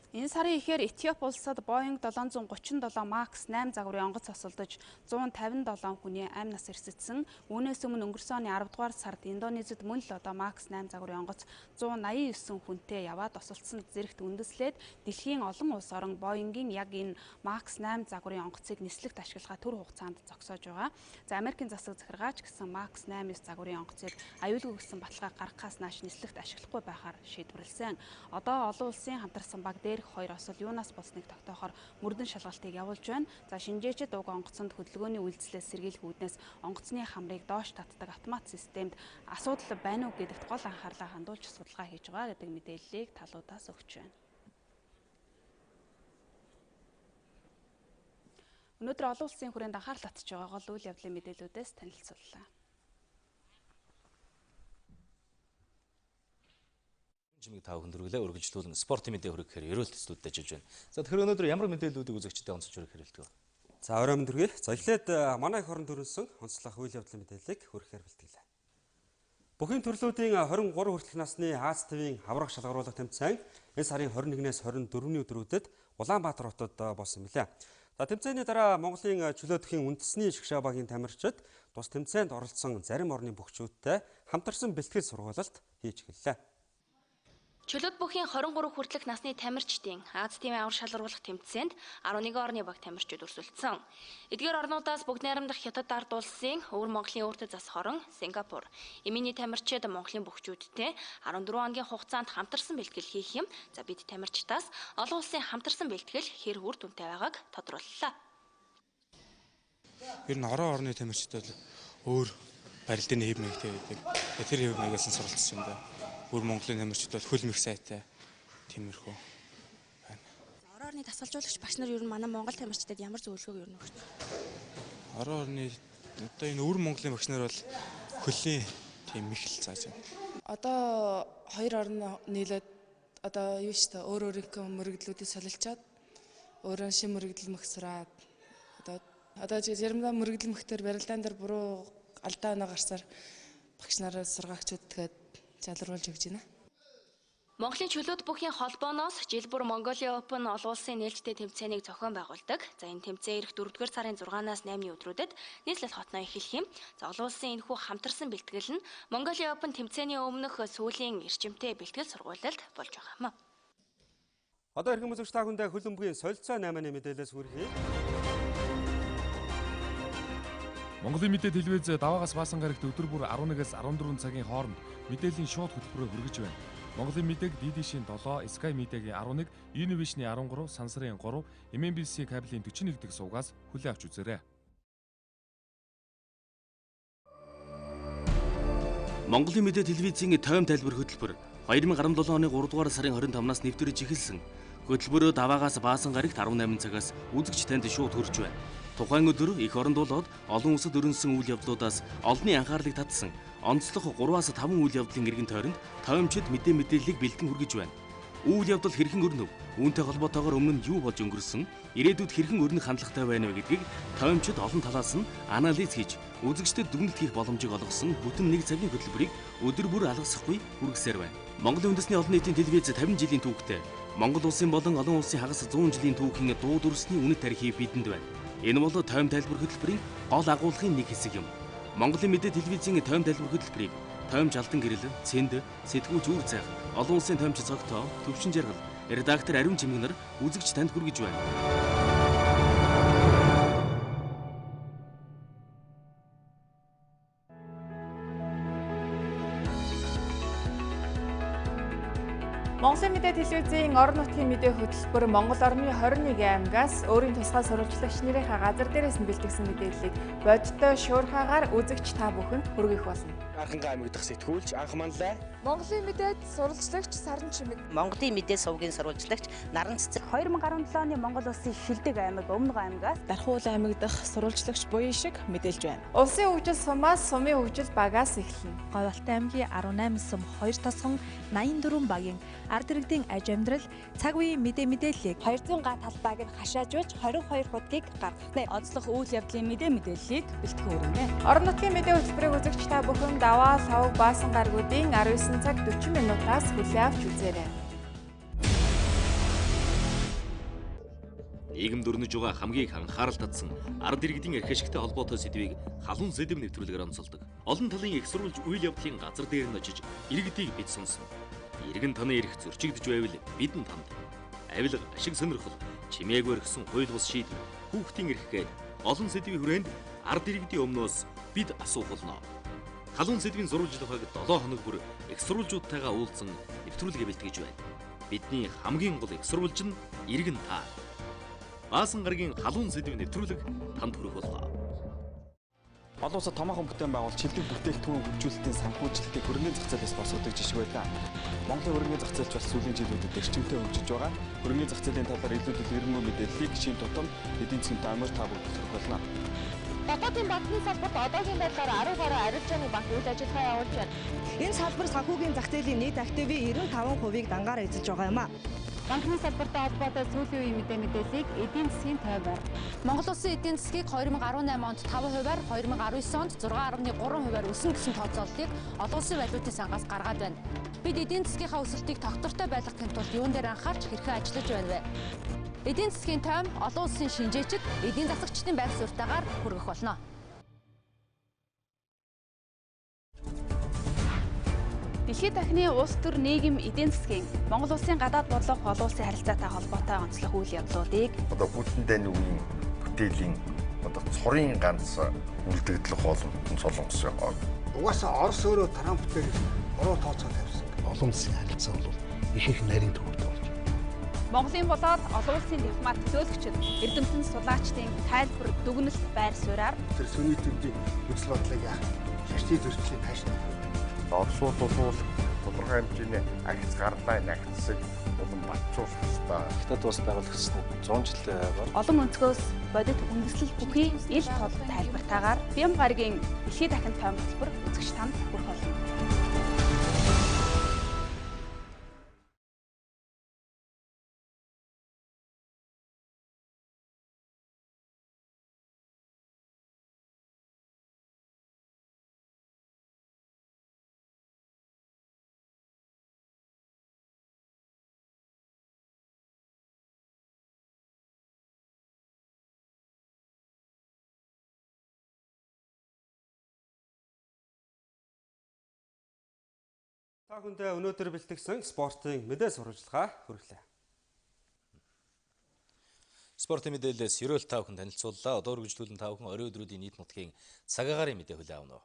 Энэ сарын ихээр Этиоп улсад Boeing 737 Max 8 загварын онгоц осолдож 157 хүний амь нас ирсэдсэн. Үүнээс өмнө өнгөрсөн оны 10 дугаар сард Индонезид мөн л Max 8 загварын онгоц 189 хүнтэй яваад осолдсон зэрэгт үндэслээд дэлхийн олон улс орон Boeing-ийн яг энэ Max 8 загварын онгоцыг нислэгт ашиглахаа түр хугацаанд зогсоож байгаа. За Америкийн засаг захиргаач гэсэн Max 8 загварын онгоцыг аюулгүй гэсэн баталгаа гаргахаас нааш нислэгт ашиглахгүй байхаар шийдвэрлсэн. Одоо олон улсын хамтарсан баг дээр хоёр осол юунаас болсныг тогтоохоор мөрдөн шалгалтыг явуулж байна. За шинжээчид уг онгоцонд хөдөлгөөний үйлдэлээс сэргийлэх үүднээс онгоцны хамрыг доош татдаг автомат системд асуудал байна уу гэдэгт гол анхаарлаа хандуулж судалгаа хийж байгаа гэдэг мэдээллийг талуудаас өгч байна. Өнөөдөр олон улсын хүрээнд анхаарал татж байгаа гол үйл явдлын мэдээллүүдээс танилцууллаа. Жимиг тав хүндрүүлээ үргэлжлүүлэн спортын мэдээ хүргэхээр ерөөлт студид ажиллаж байна. За тэгэхээр өнөөдөр ямар мэдээллүүдийг үзэгчдэд онцолж хүргэх хэрэгэлдэг вэ? За орой мэндэргээ. За эхлээд манай их орон төрүүлсэн онцлог үйл явдлын мэдээллийг хүргэхээр бэлтгэлээ. Бүхий төрлүүдийн 23 хүртэлх насны Аз ТV-ийн аврах шалгаруулах тэмцээн энэ сарын 21-ээс 24-ний өдрүүдэд Улаанбаатар хотод болсон мөлий. За тэмцээний дараа Монголын чөлөөтхийн үндэсний шгшаа багийн тамирчид тус тэмцээнд оролцсон зарим орны бөхчүүдтэй хамтарсан бэлтгэл сургуулалт хийж эхэллээ. Чөлөөт бүхийн 23 хүртэлх насны тамирчдын Аз ТV-ийн аврах шалгаруулах тэмцээнд 11 орны баг тамирчид өрсөлдсөн. Эдгээр орнуудаас бүгд найрамдах Хятад ард улсын, Өвөр Монголын өөртөө зас хорон, Сингапур, Эминий тамирчид Монголын бөхчүүдтэй 14 хоногийн хугацаанд хамтарсан бэлтгэл хийх юм. За бид тамирчдаас олон улсын хамтарсан бэлтгэл хэр үр дүнтэй байгааг тодрууллаа. Ер нь орон орны тамирчид бол өөр барилдын хэв маягтай байдаг. Тэр хэв маягаас нь суралцсан юм да. Өвөр Монголын тамирчид бол хөл мэх сайтай тиймэрхүү байна. Орон орны тасгалжуулагч багш нар ер нь манай Монгол тамирчдад ямар зөвлөгөө ер нь өгч байна? Орон орны одоо энэ Өвөр Монголын багш нар бол хөлийн тийм мэхэл зааж байна. Одоо хоёр орн нийлээд одоо юу ч та өөр өөрийнхөө мөрөгдлүүдийг солилцоод өөрөө шин мөрөгдөл мөхсраад одоо заримдаа мөрөгдөл мөхтөр барилдаан дээр буруу алдаа оноо гарсаар багш нараа сургаагчид тэгээд залруулж өгч байна. Монголын чөлөөт бүхийн холбооноос жил бүр Mongolian Open олон улсын нээлттэй тэмцээнийг зохион байгуулдаг. За энэ тэмцээн ирэх 4-р сарын 6-наас 8-ны өдрүүдэд нийслэл хотноо эхэлх юм. За олон улсын энэхүү хамтарсан бэлтгэл нь Mongolian Open тэмцээний өмнөх сүүлийн эрчимтэй бэлтгэл сургуулилт болж байгаа юм. Одоо эрхэм үзэгч та бүхэндээ хөлбөмбөгийн солилцоо 8-ны мэдээлэлээс хүргэе. Монголын мэдээ телевиз даваагаас баасан гарагт өдөр бүр 11-ээс 14 цагийн хооронд мэдээллийн шууд хөтөлбөрөөр хүргэж байна. Монголын мэдээг DD-шийн 7, Sky Media-гийн 11, Univision-ийн 13, Сансрын 3, MNBC кабелийн 41 дэх сувгаас хүлээн авч үзээрэй. Монголын мэдээ телевизийн тойм тайлбар хөтөлбөр 2017 оны 3 дугаар сарын 25-наас нэвтрэж эхэлсэн. Хөтөлбөрөө даваагаас баасан гарагт 18 цагаас үзэгч танд шууд хүрч байна. Тухайн өдөр их оронд болоод олон улсад өрнөсөн үйл явдлуудаас олонний анхаарлыг татсан онцлог 3-5 үйл явдлын эргэн тойронд тоймчид мэдээллийг бэлтгэн хүргэж байна. Үйл явдал хэрхэн өрнөв? Үүнтэй холбоотойгоор өмнө нь юу болж өнгөрсөн? Ирээдүйд хэрхэн өрнөх хандлагатай байна вэ гэдгийг тоймчид олон талаас нь анализ хийж үзэгчдэд дүгнэлт хийх боломжийг олгосон бүтэн 1 цагийн хөтөлбөрийг өдөр бүр алгасахгүй хүргэсээр байна. Монголын үндэсний олон нийтийн телевиз 50 жилийн түүхтэй Монгол улсын болон олон улсын хагас 100 жилийн түүхийн дуу дүрсний үнэт тарихыг бидэнд байна. Энэ бол тойм тайлбар хөтөлбөрийн гол агуулгын нэг хэсэг юм. Монголын мэдээ телевизийн тойм тайлбар хөтөлбөрийг тойм жалдан гэрэл, цэнд, сэтгүүлч үр зайх, олон улсын тоймч цогтоо, төвшин жаргал, редактор Ариун Чимэг нар үзэгч танд хүргэж байна. Монголын мэдээ телевизийн орон нутгийн мэдээ хөтөлбөр Монгол орны 21 аймагаас өөрийн тусгай сурвалжлагч нарынхаа газар дээрээс нь бэлтгэсэн мэдээллийг бодиттой шуурхаагаар үзэгч та бүхэнд хүргэх болно. Анхангаа аймаг дахь сэтгүүлч анх манлай. Монголын мэдээд сурвалжлагч Саран Чимэг. Монголын мэдээ сувгийн сурвалжлагч Наран Цэцэг. 2017 оны Монгол улсын шилдэг аймаг Өмнөг аймагаас Дархуул аймаг дахь сурвалжлагч Буян шиг мэдээлж байна. Улсын хөгжил сумаас сумын хөгжил багаас эхэлнэ. Говьалтай аймгийн 18 сум 2 тосгон 84 багийн ард иргэдийн аж амьдрал Цагийн мэдээллийг 200 га талбайг нь хашаажуулж 22 хуудгийг гаргахнэ. Онцлог үйл явдлын мэдээллийг бэлтгэн хүргэнэ. Орон нутгийн мэдээ хөтөлбөрийг үзэгч та бүхэн даваа савг баасан гаргуудын 19 цаг 40 минутаас хүлээн авч үзээрэй. Нийгэм дөрнөж байгаа хамгийн их анхаарал татсан ард иргэдийн эрх ашигтай холбоотой сэдвийг халуун сэдэв нэвтрүүлгээр онцолдог. Олон талын их сурвалж үйл явдлын газар дээр нь очиж иргэдийг бид сонсно. Иргэн таны эрх зөрчигдөж байвал бидэн танд. Авилга, ашиг сонирхол, чимээг өргсөн хууль бус шийдвэр, хүүхдийн эрх гээд олон сэдвийн хүрээнд ард иргэдийн өмнөөс бид асуух болно. Халуун сэдвийн сурвалжлагыг 7 хоног бүр их сурвалжуудтайгаа уулзсан нэвтрүүлгээ бэлтгэж байна. Бидний хамгийн гол их сурвалж нь иргэн та. Баасан гарагийн халуун сэдв нэвтрүүлэг танд хүрэх боллоо. Олон улсад томоохон бүтээн байгуулалт чиглэг бүтээгдэхүүн хөгжүүлэлтийн санхүүжилтийг хөрөнгөний зах зээлээс босгодог жишг байдаг. Монголын хөрөнгөний зах зээлч бас сүүлийн жилүүдэд эрчимтэй хөгжиж байгаа. Хөрөнгөний зах зээлийн талаар илүү дэлгэрэнгүй мэдээллийг шин тутам эдийн засгийн аймаг та бүгд хүргэх болно. Дотоодын банкны салбарт одоогийн байдлаар 10 гаруй арилжааны банк үйл ажиллагаа явуулж байна. Энэ салбар санхүүгийн зах зээлийн нийт активын 95%-ыг дангаар эзэж байгаа юм а. Банкны салбартай холбоотой сүүлийн үеийн мэдээллийг эдийн засгийн тойвоор. Монгол улсын эдийн засгийг 2018 онд 5%-аар, 2019 онд 6.3%-аар өснө гэсэн тооцооллыг олон улсын валютын сангаас гаргаад байна. Бид эдийн засгийнхаа өсөлтийг тогтвортой байлгахын тулд юун дээр анхаарч хэрхэн ажиллаж байна вэ? Эдийн засгийн тойм олон улсын шинжээчид эдийн засагчдын байр суурьтайгаар хүргэх болно. Дэлхийн тахны улс төр нийгэм эдийн засгийн Монгол улсын гадаад бодлого олон улсын харилцаатай холбоотой онцлог үйл явдлуудыг одоо бүтэн дайны үеийн бүтээлийн одоо цорын ганц үлдэгдэл болон Солонгос яваа. Угаасаа Орос өөрөө Трамптэй буруу тооцоо тавьсан. Олон улсын харилцаа бол их нарийн төвөөртэй болж байна. Монголын болоод олон улсын дипломат төлөөлөгчид эрдэмтэн сулаачдын тайлбар дүгнэлт байр сууриар тэр сүнитүүдийн үзэл бодлыг шашны зөрчлийн тааштай. Оросууд бол тодорхой хэмжээний агц гарлаа нагцсыг улам батжуулах хэрэгтэй. Хятад улс байгуулагчдын 100 жил бол олон өнцгөөс бодит үндэслэл бүхий ил тод тайлбартаагаар Бям гарагийн дэлхийн дахин тойм хөтөлбөр үзэгч танд хүрэх болно. Та бүхэндээ өнөөдөр бэлтгэсэн спортын мэдээ сурвалжлага хүргэлээ. Спортын мэдээлэлээс ерөөл та бүхэн танилцууллаа. Одоо үргэлжлүүлэн та бүхэн орой өдрүүдийн нийт нутгийн цагаагаарын мэдээ хүлээн авна.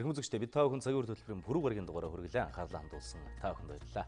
Эрхэм үзэгчдээ бид та бүхэн цагийн хөтөлбөрийн пүрэв гарагийн дугаараа хүргэлээ. Анхаарлаа хандуулсан та бүхэнд баярлалаа.